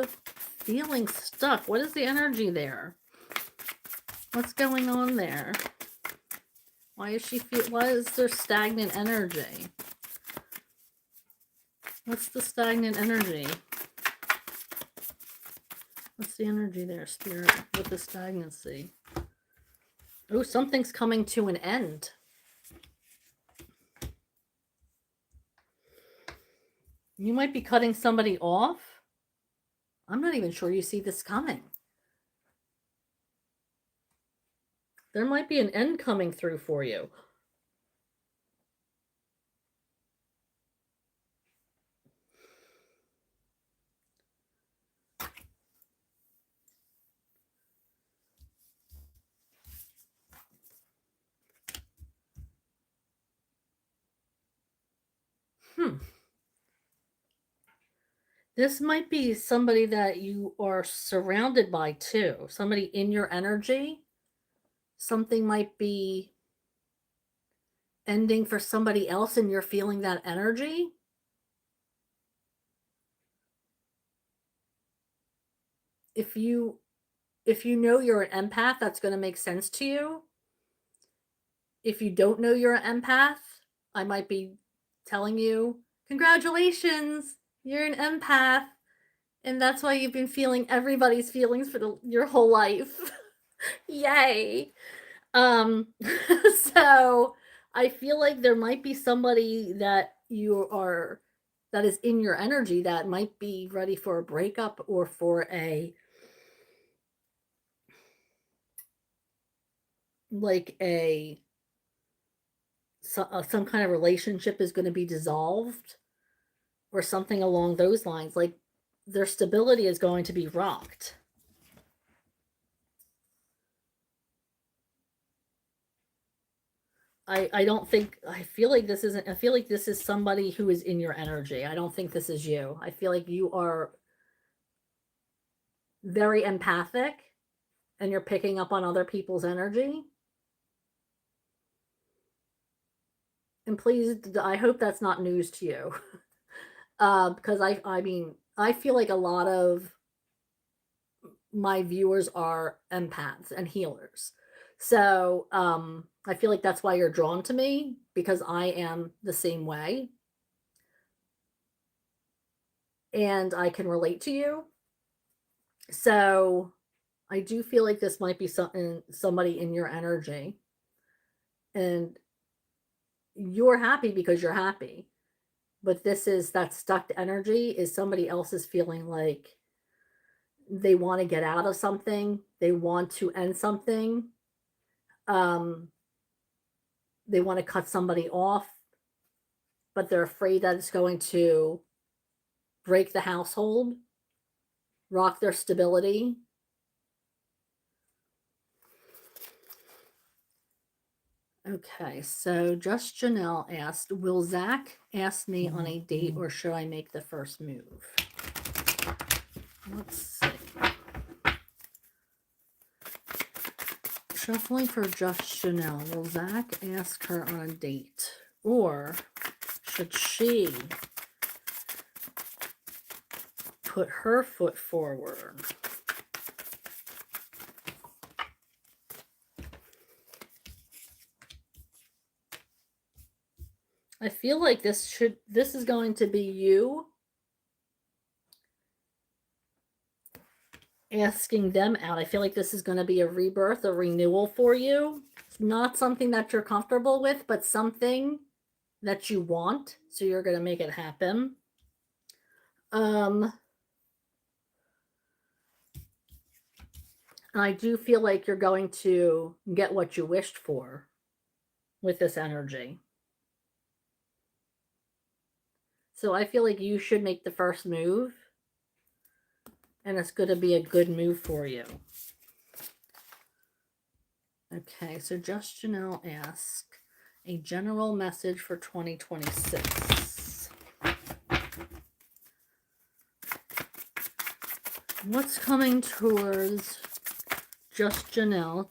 feeling stuck? What is the energy there? What's going on there? Why is there stagnant energy? What's the stagnant energy? What's the energy there, Spirit, with the stagnancy? Oh, something's coming to an end. You might be cutting somebody off. I'm not even sure you see this coming. There might be an end coming through for you. This might be somebody that you are surrounded by too. Somebody in your energy. Something might be ending for somebody else and you're feeling that energy. If you know you're an empath, that's going to make sense to you. If you don't know you're an empath, I might be telling you, congratulations, you're an empath. And that's why you've been feeling everybody's feelings for your whole life. Yay. So I feel like there might be somebody that that is in your energy that might be ready for a breakup or for some kind of relationship is going to be dissolved or something along those lines. Like their stability is going to be rocked. I don't think, I feel like this is somebody who is in your energy. I don't think this is you. I feel like you are very empathic and you're picking up on other people's energy. And please, I hope that's not news to you. Because I mean, I feel like a lot of my viewers are empaths and healers. So I feel like that's why you're drawn to me, because I am the same way. And I can relate to you. So I do feel like this might be somebody in your energy. And you're happy because you're happy. But this is that stuck energy is somebody else is feeling like they want to get out of something, they want to end something, um, they want to cut somebody off, but they're afraid that it's going to break the household, rock their stability. Okay, so Just Janelle asked, will Zach ask me on a date or should I make the first move? Let's see. Shuffling for Just Janelle. Will Zach ask her on a date? Or should she put her foot forward? I feel like this is going to be you asking them out. I feel like this is going to be a rebirth, a renewal for you. It's not something that you're comfortable with, but something that you want. So you're going to make it happen. And I do feel like you're going to get what you wished for with this energy. So I feel like you should make the first move. And it's going to be a good move for you. Okay, so Just Janelle asked a general message for 2026. What's coming towards Just Janelle?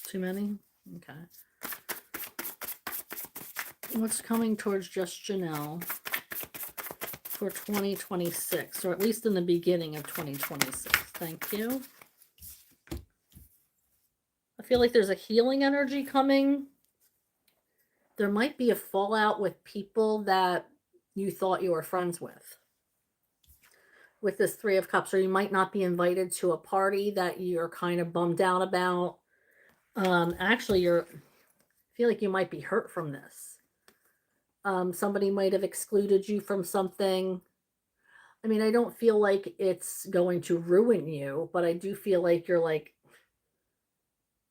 Too many? Okay. What's coming towards Just Janelle for 2026, or at least in the beginning of 2026? Thank you. I feel like there's a healing energy coming. There might be a fallout with people that you thought you were friends with this Three of Cups, or you might not be invited to a party that you're kind of bummed out about. Actually, I feel like you might be hurt from this. Somebody might have excluded you from something. I mean, I don't feel like it's going to ruin you, but I do feel like you're like,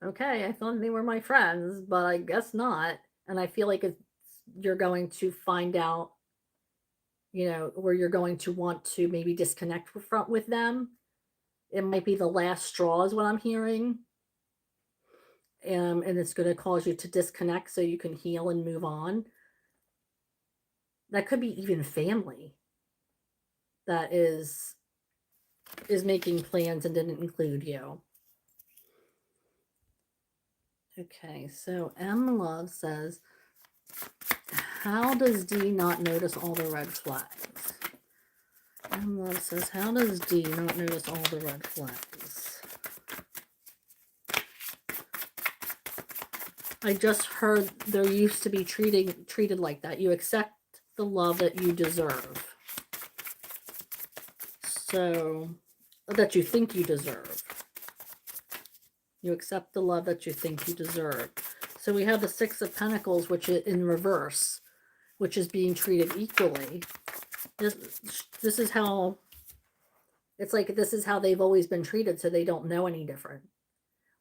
okay, I thought they were my friends, but I guess not. And I feel like you're going to find out, where you're going to want to maybe disconnect with them. It might be the last straw is what I'm hearing. And it's going to cause you to disconnect so you can heal and move on. That could be even family that is making plans and didn't include you. Okay, so M Love says, how does D not notice all the red flags? M Love says, how does D not notice all the red flags? I just heard there used to be treated like that. You accept the love that you deserve. So, that you think you deserve. You accept the love that you think you deserve. So we have the Six of Pentacles, which is in reverse, which is being treated equally. This is how, it's like this is how they've always been treated, so they don't know any different.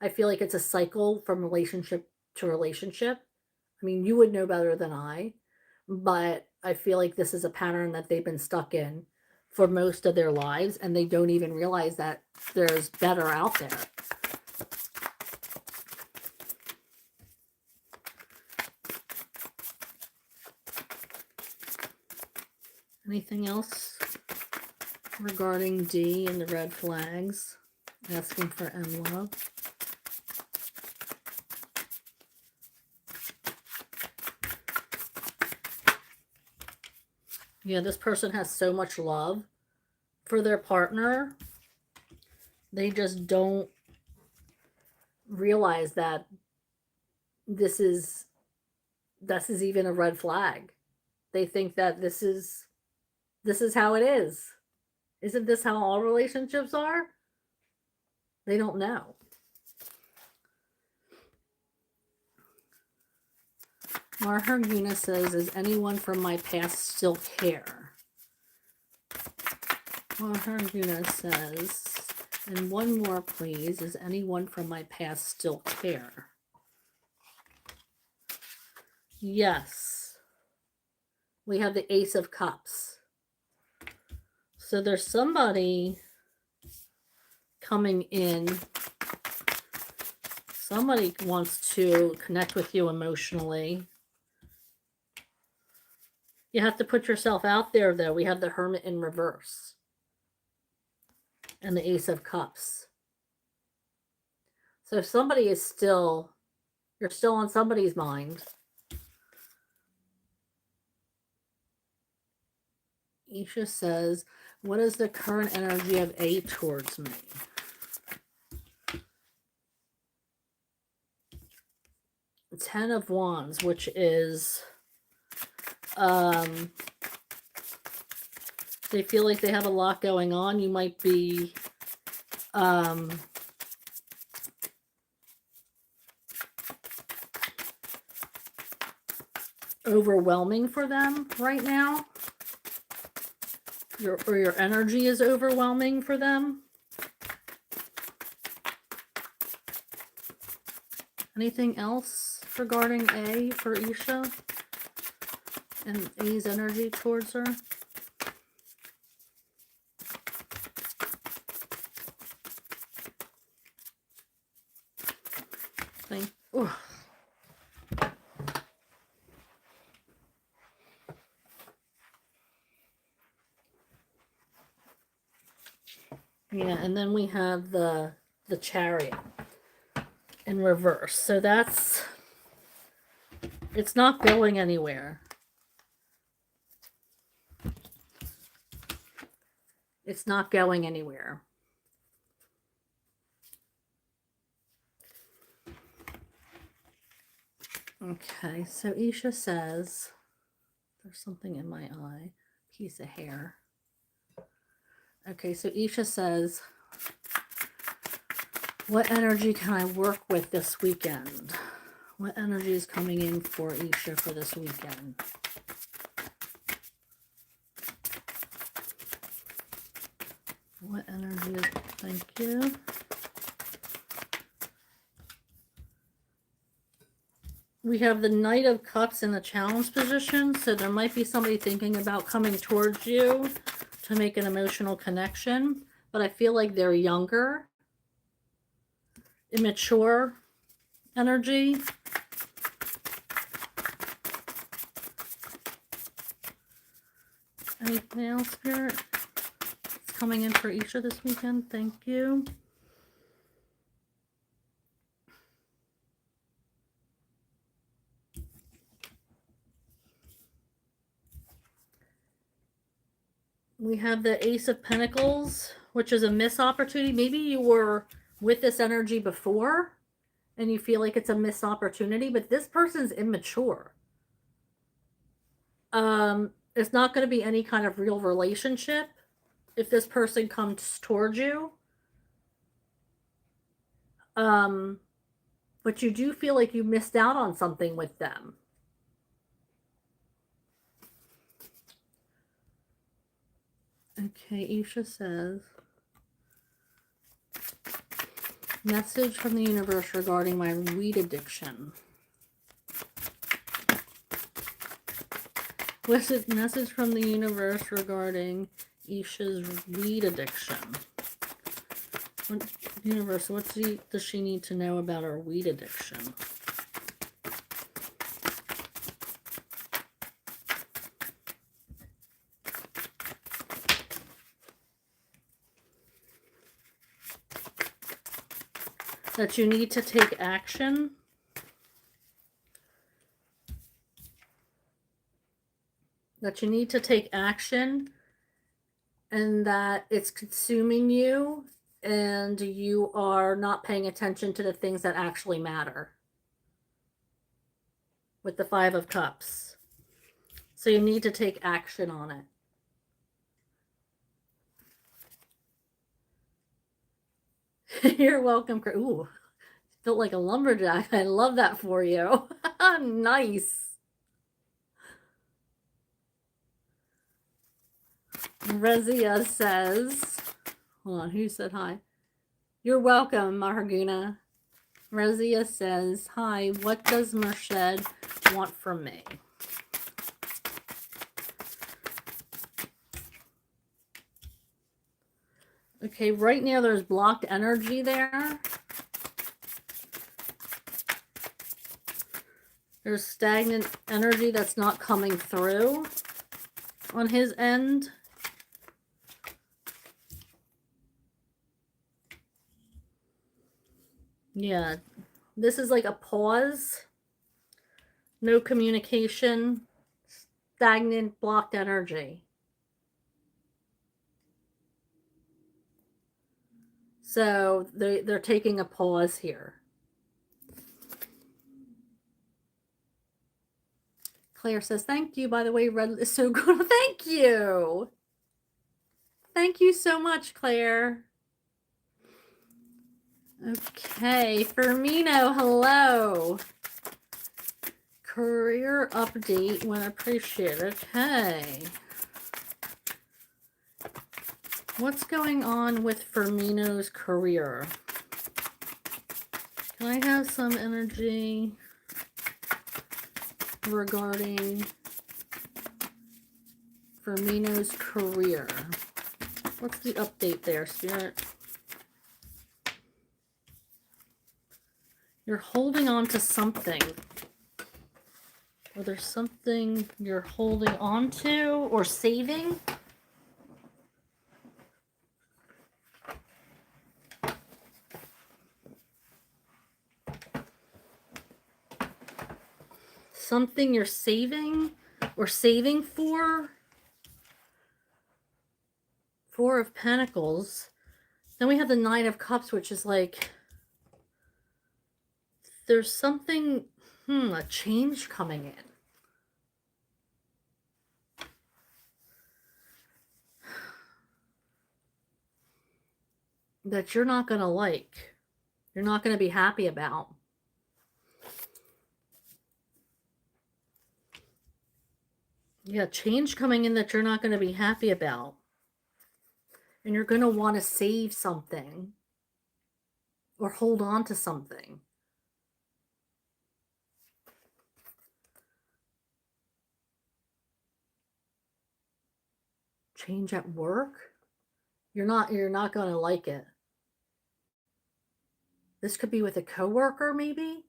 I feel like it's a cycle from relationship to relationship. I mean, you would know better than I, but I feel like this is a pattern that they've been stuck in for most of their lives, and they don't even realize that there's better out there. Anything else regarding D and the red flags, asking for M love. Yeah, this person has so much love for their partner. They just don't realize that this is even a red flag. They think that this is how it is. Isn't this how all relationships are? They don't know. Marharguna says, "Is anyone from my past still care?" Marharguna says, and one more please, "Is anyone from my past still care?" Yes. We have the Ace of Cups. So there's somebody coming in. Somebody wants to connect with you emotionally. You have to put yourself out there, though. We have the Hermit in reverse. And the Ace of Cups. So somebody is still, you're still on somebody's mind. Isha says, "What is the current energy of A towards me?" Ten of Wands, which is, they feel like they have a lot going on. You might be, overwhelming for them right now. Your energy is overwhelming for them. Anything else regarding A for Isha and A's energy towards her? Yeah, and then we have the Chariot in reverse. So it's not going anywhere. It's not going anywhere. Okay, so Isha says, there's something in my eye, piece of hair. Okay, so Isha says, what energy can I work with this weekend? What energy is coming in for Isha for this weekend? What energy is, thank you. We have the Knight of Cups in the challenge position, so there might be somebody thinking about coming towards you to make an emotional connection, but I feel like they're younger, immature energy. Anything else, Spirit? It's coming in for Isha this weekend. Thank you. We have the Ace of Pentacles, which is a missed opportunity. Maybe you were with this energy before and you feel like it's a missed opportunity, but this person's immature. It's not going to be any kind of real relationship if this person comes towards you. But you do feel like you missed out on something with them. Okay, Isha says, message from the universe regarding my weed addiction. What's it? Message from the universe regarding Isha's weed addiction. What, universe, what does she need to know about her weed addiction? that you need to take action. That you need to take action, and that it's consuming you, and you are not paying attention to the things that actually matter. With the Five of Cups. So you need to take action on it. You're welcome. Ooh, felt like a lumberjack. I love that for you. Nice. Rezia says, hold on, who said hi? You're welcome, Maharguna. Rezia says, hi, what does Merched want from me? Okay, right now there's blocked energy there. There's stagnant energy that's not coming through on his end. Yeah, this is like a pause. No communication. Stagnant, blocked energy. So they're taking a pause here. Claire says, thank you. By the way, red is so good. Thank you. Thank you so much, Claire. Okay, Firmino, hello. Career update when appreciated. Okay. What's going on with Firmino's career? Can I have some energy regarding Firmino's career? What's the update there, Spirit? You're holding on to something. Or there's something you're holding on to or saving? Something you're saving or saving for? Four of Pentacles. Then we have the Nine of Cups, which is like there's something, a change coming in. That you're not going to like. You're not going to be happy about. Yeah, change coming in that you're not going to be happy about. And you're going to want to save something. Or hold on to something. Change at work? You're not going to like it. This could be with a coworker, maybe?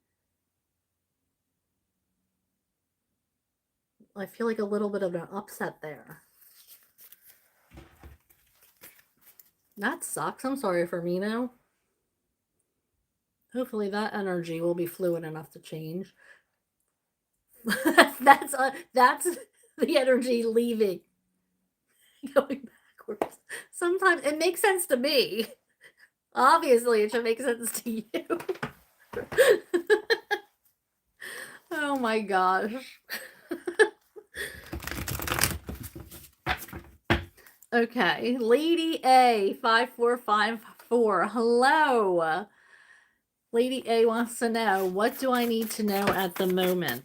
I feel like a little bit of an upset there. That sucks. I'm sorry, Firmino. Hopefully that energy will be fluid enough to change. that's the energy leaving. Going backwards. Sometimes it makes sense to me. Obviously, it should make sense to you. Oh my gosh. Okay, Lady A 5454. Hello. Lady A wants to know, what do I need to know at the moment?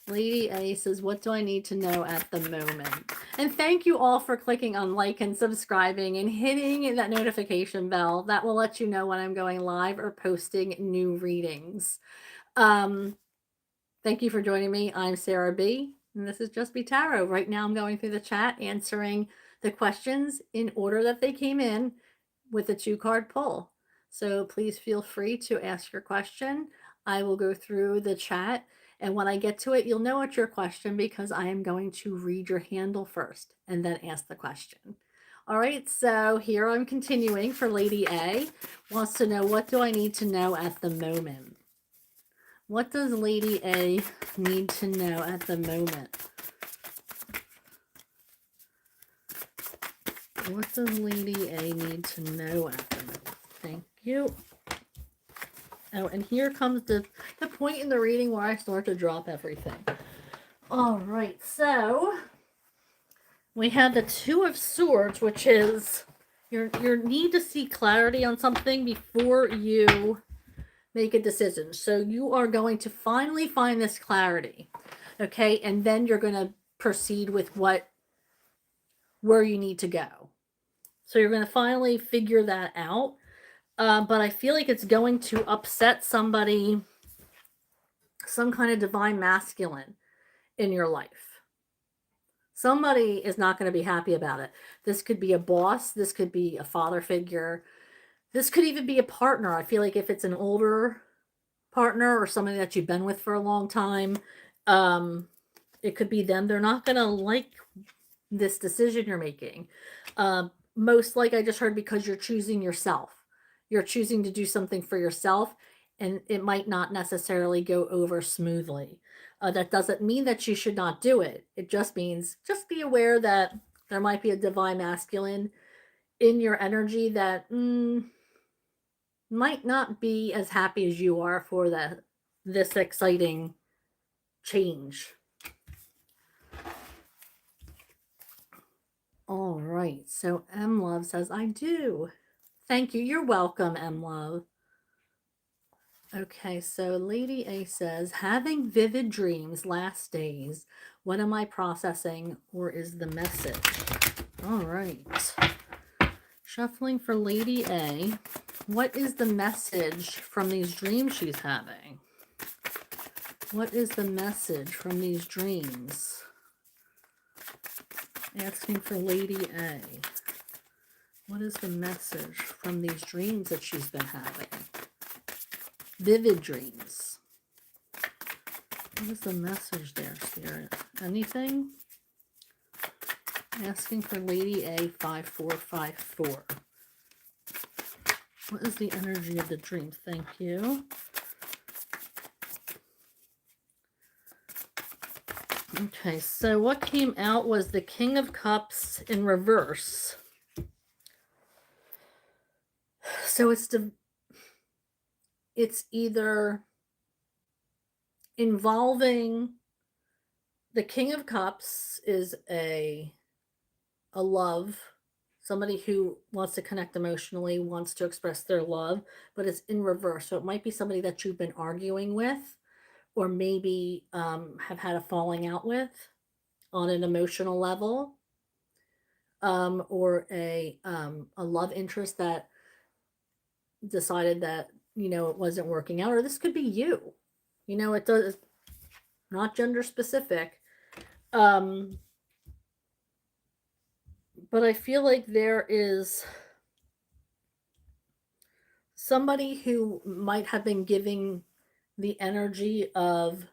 Lady A says, what do I need to know at the moment? And thank you all for clicking on like and subscribing and hitting that notification bell. That will let you know when I'm going live or posting new readings. Thank you for joining me. I'm Sarah B. And this is Just Be Tarot. Right now I'm going through the chat answering the questions in order that they came in with a 2-card pull. So please feel free to ask your question. I will go through the chat, and when I get to it, you'll know it's your question because I am going to read your handle first and then ask the question. All right, so here I'm continuing for Lady A. Wants to know, what do I need to know at the moment? What does Lady A need to know at the moment? What does Lady A need to know at the moment? Thank you. Oh, and here comes the point in the reading where I start to drop everything. All right, so we have the Two of Swords, which is your need to see clarity on something before you make a decision. So you are going to finally find this clarity, okay? And then you're going to proceed with where you need to go. So you're going to finally figure that out. But I feel like it's going to upset somebody, some kind of divine masculine in your life. Somebody is not going to be happy about it. This could be a boss. This could be a father figure. This could even be a partner. I feel like if it's an older partner or somebody that you've been with for a long time, it could be them. They're not going to like this decision you're making. Most like I just heard, because you're choosing yourself. You're choosing to do something for yourself, and it might not necessarily go over smoothly. That doesn't mean that you should not do it. It just means, just be aware that there might be a divine masculine in your energy that might not be as happy as you are for this exciting change. All right, so M Love says, I do. Thank you. You're welcome, M Love. Okay, so Lady A says, having vivid dreams last days. What am I processing, or is the message? All right. Shuffling for Lady A. What is the message from these dreams she's having? What is the message from these dreams? Asking for Lady A. What is the message from these dreams that she's been having? Vivid dreams. What is the message there, Spirit? Anything? Asking for Lady A 5454. What is the energy of the dreams? Thank you. Okay, so what came out was the King of Cups in reverse. So it's either involving, the King of Cups is a love, somebody who wants to connect emotionally, wants to express their love, but it's in reverse. So it might be somebody that you've been arguing with, or maybe have had a falling out with on an emotional level, or a love interest that decided that, it wasn't working out. Or this could be you. It does, not gender specific. But I feel like there is somebody who might have been giving the energy of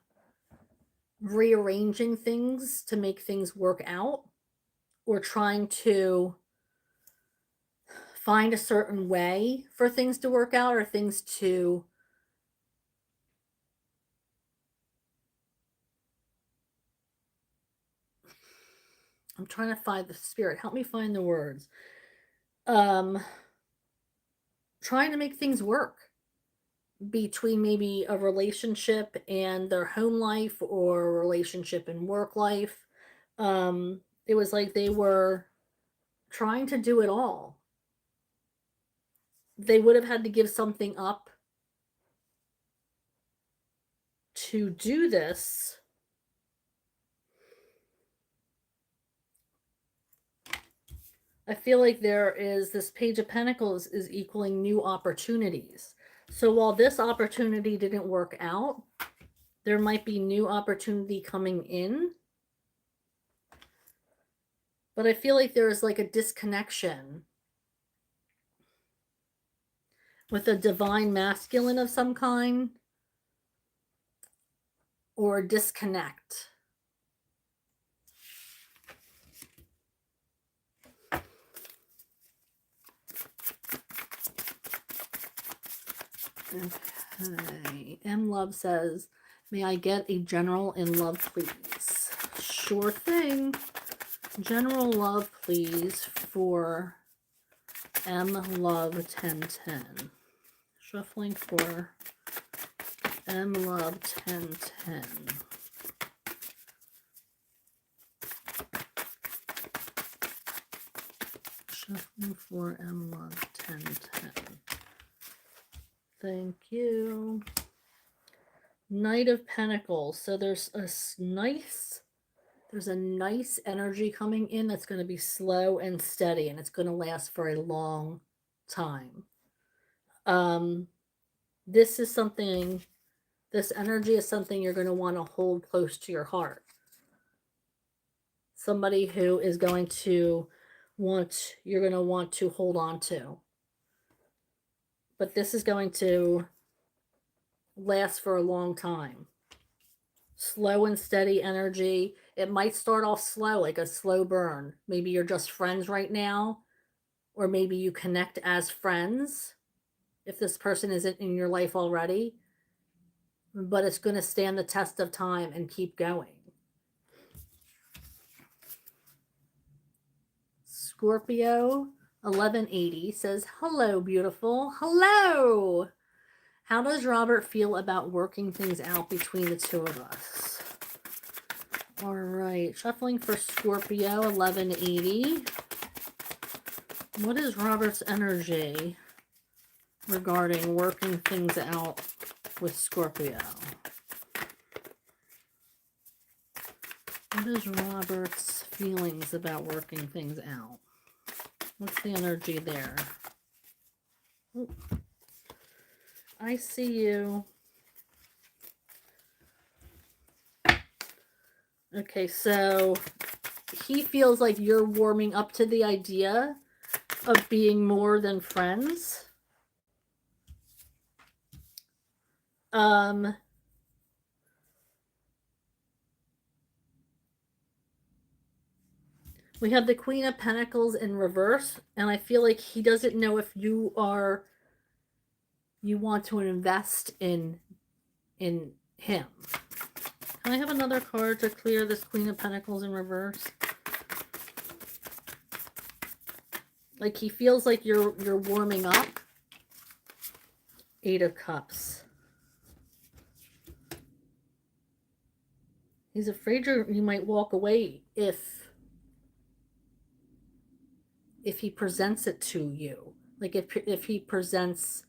rearranging things to make things work out, or trying to find a certain way for things to work out, or things to I'm trying to find the spirit. Help me find the words. Trying to make things work between maybe a relationship and their home life, or a relationship and work life. It was like they were trying to do it all. They would have had to give something up to do this. I feel like there is this Page of Pentacles is equaling new opportunities. So while this opportunity didn't work out, there might be new opportunity coming in. But I feel like there's like a disconnection with a divine masculine of some kind, or a disconnect. Okay. M Love says, may I get a general in love, please? Sure thing. General love, please, for M Love 1010. Shuffling for M Love 1010. Shuffling for M Love 1010. Thank you. Knight of Pentacles. So there's a nice energy coming in that's going to be slow and steady, and it's going to last for a long time. This energy is something you're going to want to hold close to your heart. Somebody who is you're going to want to hold on to. But this is going to last for a long time. Slow and steady energy. It might start off slow, like a slow burn. Maybe you're just friends right now, or maybe you connect as friends if this person isn't in your life already. But it's going to stand the test of time and keep going. Scorpio 1180 says, hello, beautiful. Hello. How does Robert feel about working things out between the two of us? All right, shuffling for Scorpio 1180. What is Robert's energy regarding working things out with Scorpio? What is Robert's feelings about working things out? What's the energy there? Ooh. I see you. Okay, so he feels like you're warming up to the idea of being more than friends. We have the Queen of Pentacles in reverse, and I feel like he doesn't know if you want to invest in him. Can I have another card to clear this Queen of Pentacles in reverse? Like he feels like you're warming up. Eight of Cups. He's afraid you might walk away if he presents it to you. Like if he presents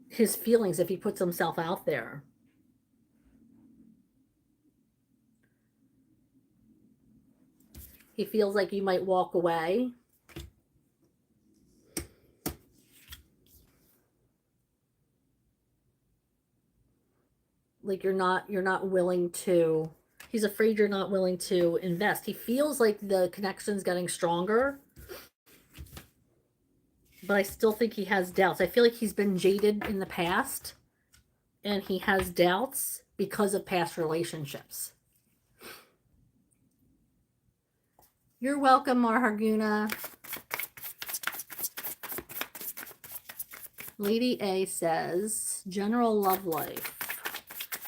his feelings, if he puts himself out there. He feels like you might walk away. Like you're not willing to, he's afraid you're not willing to invest. He feels like the connection's getting stronger, but I still think he has doubts. I feel like he's been jaded in the past, and he has doubts because of past relationships. You're welcome, Marharguna. Lady A says, general love life.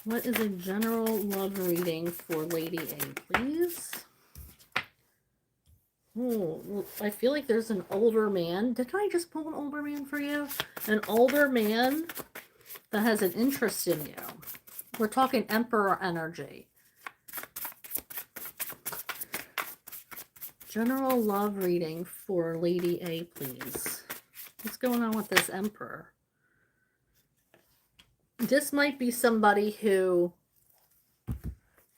What is a general love reading for Lady A, please? Oh, I feel like there's an older man. Did I just pull an older man for you? An older man that has an interest in you. We're talking Emperor energy. General love reading for Lady A, please. What's going on with this Emperor? This might be somebody who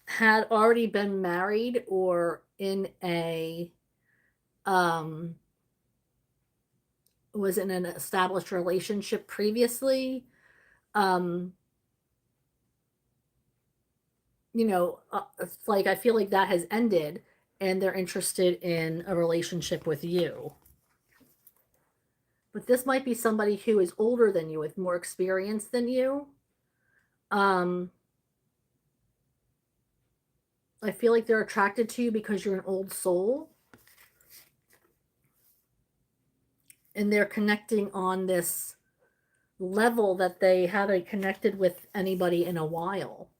had already been married or in a was in an established relationship previously. It's like I feel like that has ended and they're interested in a relationship with you. But this might be somebody who is older than you with more experience than you. I feel like they're attracted to you because you're an old soul. and they're connecting on this level that they haven't connected with anybody in a while.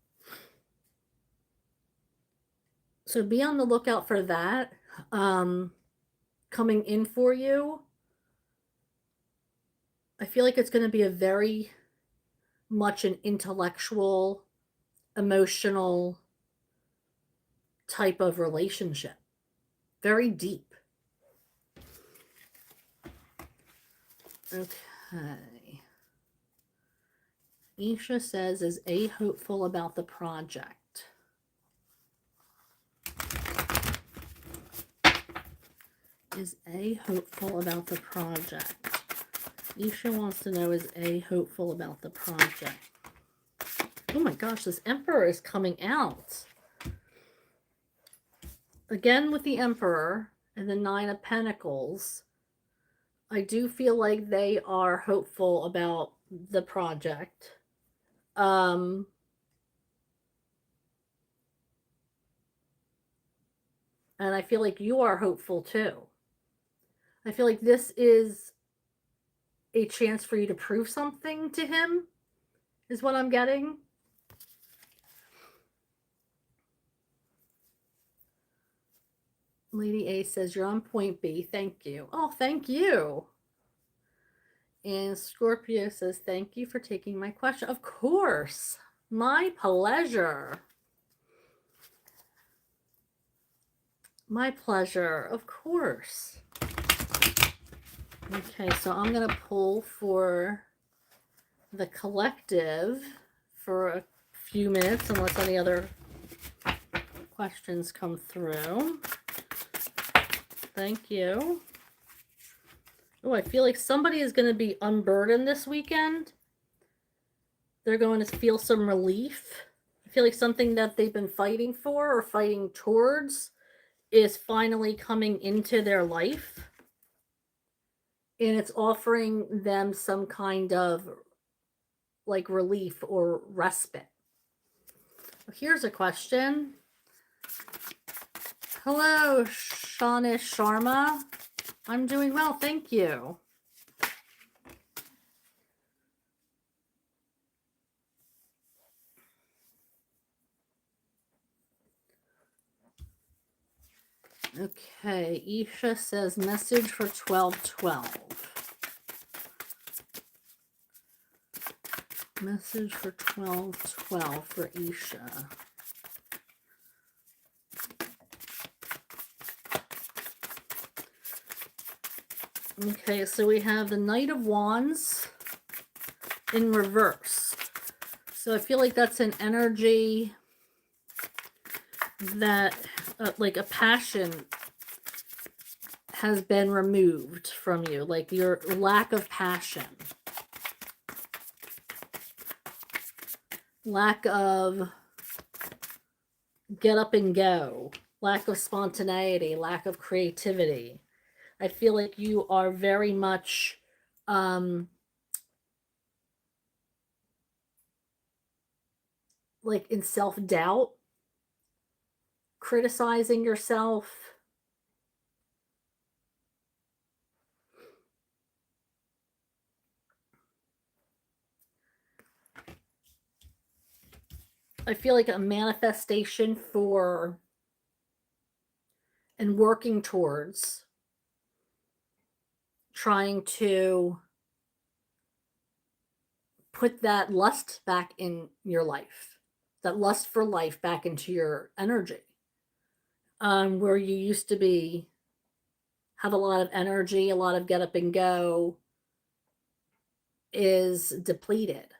So be on the lookout for that coming in for you. I feel like it's going to be a very much an intellectual, emotional type of relationship. Very deep. Okay. Isha says, is A hopeful about the project? Is A hopeful about the project? Isha wants to know, is A hopeful about the project? Oh my gosh, this Emperor is coming out. Again with the Emperor and the Nine of Pentacles. I do feel like they are hopeful about the project. And I feel like you are hopeful too. I feel like this is a chance for you to prove something to him, is what I'm getting. Lady A says, you're on point, B. Thank you. Oh, thank you. And Scorpio says, thank you for taking my question. Of course. My pleasure. My pleasure. Of course. Okay, so I'm going to pull for the collective for a few minutes, unless any other questions come through. Thank you. Oh, I feel like somebody is going to be unburdened this weekend. They're going to feel some relief. I feel like something that they've been fighting for or fighting towards is finally coming into their life. And it's offering them some kind of like relief or respite. Here's a question. Hello, Shanish Sharma. I'm doing well, thank you. Okay, Isha says message for 1212. Message for 1212 for Isha. Okay, so we have the Knight of Wands in reverse. So I feel like that's an energy that, like a passion has been removed from you, like your lack of passion. Lack of get up and go. Lack of spontaneity, lack of creativity. I feel like you are very much like in self-doubt, criticizing yourself. I feel like a manifestation for and working towards trying to put that lust back in your life, that lust for life back into your energy. Where you used to be, have a lot of energy, a lot of get up and go, is depleted.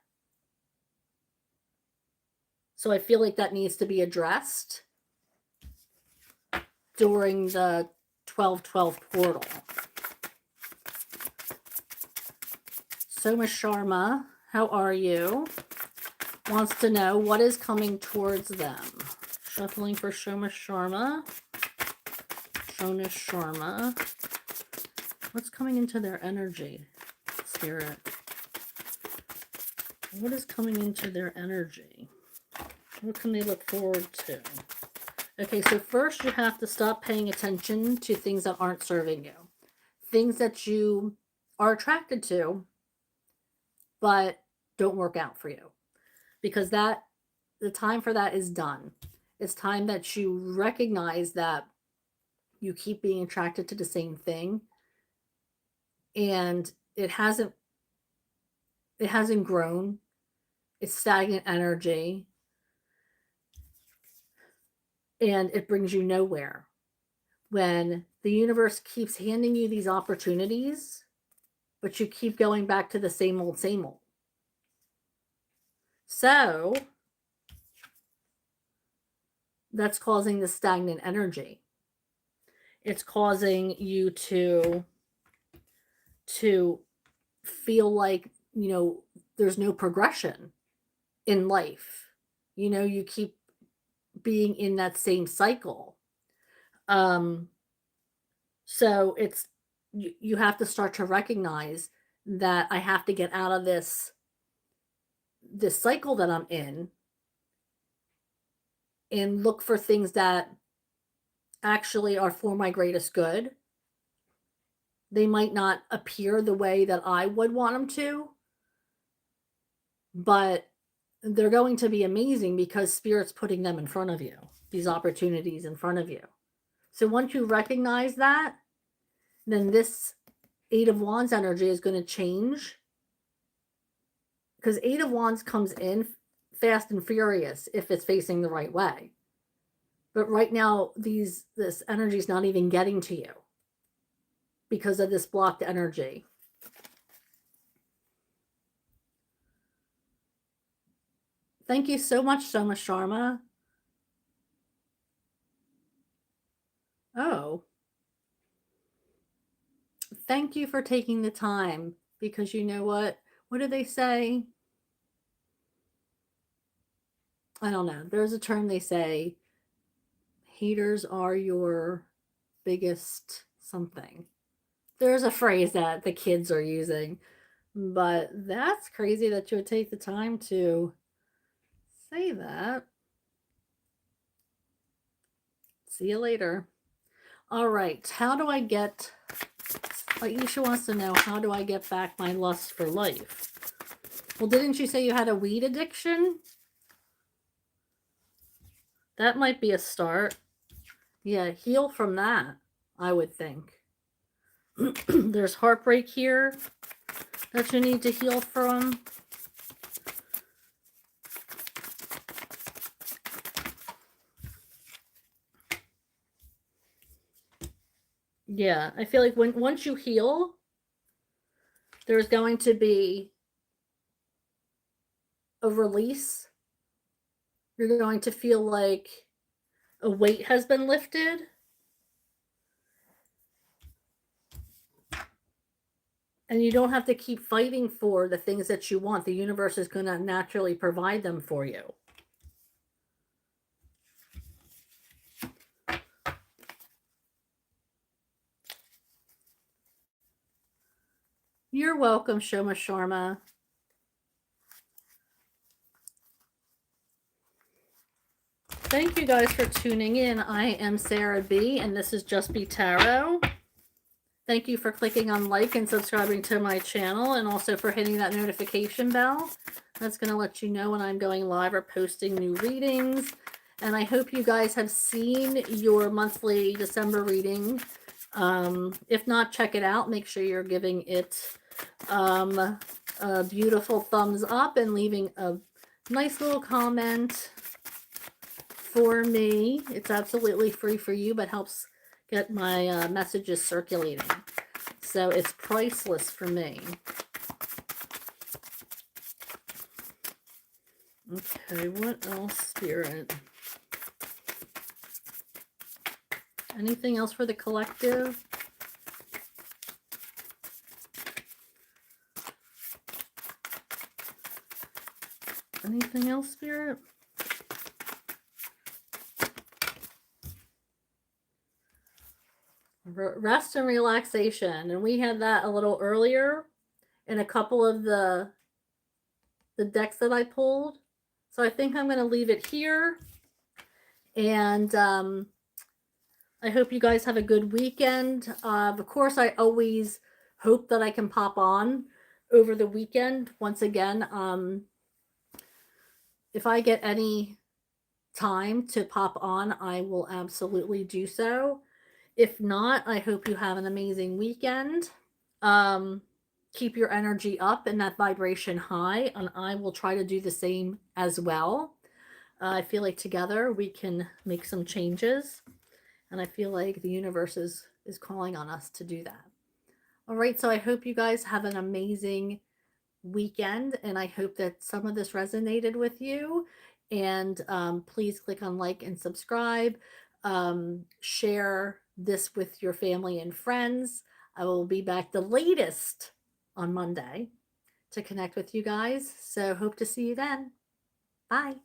So I feel like that needs to be addressed during the 1212 portal. Soma Sharma, how are you? Wants to know what is coming towards them. Shuffling for Soma Sharma. Shona Sharma. What's coming into their energy, Spirit? What is coming into their energy? What can they look forward to? Okay, so first you have to stop paying attention to things that aren't serving you. Things that you are attracted to, but don't work out for you. Because the time for that is done. It's time that you recognize that you keep being attracted to the same thing, and it hasn't grown. It's stagnant energy, and it brings you nowhere. When the universe keeps handing you these opportunities, but you keep going back to the same old, same old. So that's causing the stagnant energy. It's causing you to feel like, there's no progression in life. You keep being in that same cycle. So you have to start to recognize that I have to get out of this cycle that I'm in and look for things that actually are for my greatest good. They might not appear the way that I would want them to, but they're going to be amazing because Spirit's putting them in front of you, these opportunities in front of you. So once you recognize that, then this Eight of Wands energy is going to change, because Eight of Wands comes in fast and furious if it's facing the right way. But right now, this energy is not even getting to you because of this blocked energy. Thank you so much, Soma Sharma. Oh. Thank you for taking the time, because you know what? What do they say? I don't know. There's a term they say, haters are your biggest something. There's a phrase that the kids are using, but that's crazy that you would take the time to say that. See you later. All right. How do I get... Aisha wants to know, how do I get back my lust for life? Well, didn't you say you had a weed addiction? That might be a start. Yeah, heal from that, I would think. There's heartbreak here that you need to heal from. Yeah, I feel like once you heal, there's going to be a release. You're going to feel like a weight has been lifted. And you don't have to keep fighting for the things that you want. The universe is going to naturally provide them for you. You're welcome, Shoma Sharma. Thank you guys for tuning in. I am Sarah B, and this is Just Be Tarot. Thank you for clicking on like and subscribing to my channel, and also for hitting that notification bell. That's going to let you know when I'm going live or posting new readings. And I hope you guys have seen your monthly December reading. If not, check it out. Make sure you're giving it a beautiful thumbs up and leaving a nice little comment for me. It's absolutely free for you, but helps get my messages circulating. So it's priceless for me. Okay, what else, Spirit? Anything else for the collective? Anything else, Spirit? Rest and relaxation. And we had that a little earlier in a couple of the decks that I pulled. So I think I'm going to leave it here. And I hope you guys have a good weekend. Of course, I always hope that I can pop on over the weekend. Once again, if I get any time to pop on, I will absolutely do so. If not, I hope you have an amazing weekend. Um, keep your energy up and that vibration high, and I will try to do the same as well. I feel like together we can make some changes, and I feel like the universe is calling on us to do that. All right, so I hope you guys have an amazing weekend, and I hope that some of this resonated with you. And please click on like and subscribe. Share this with your family and friends. I will be back the latest on Monday to connect with you guys. So hope to see you then. Bye.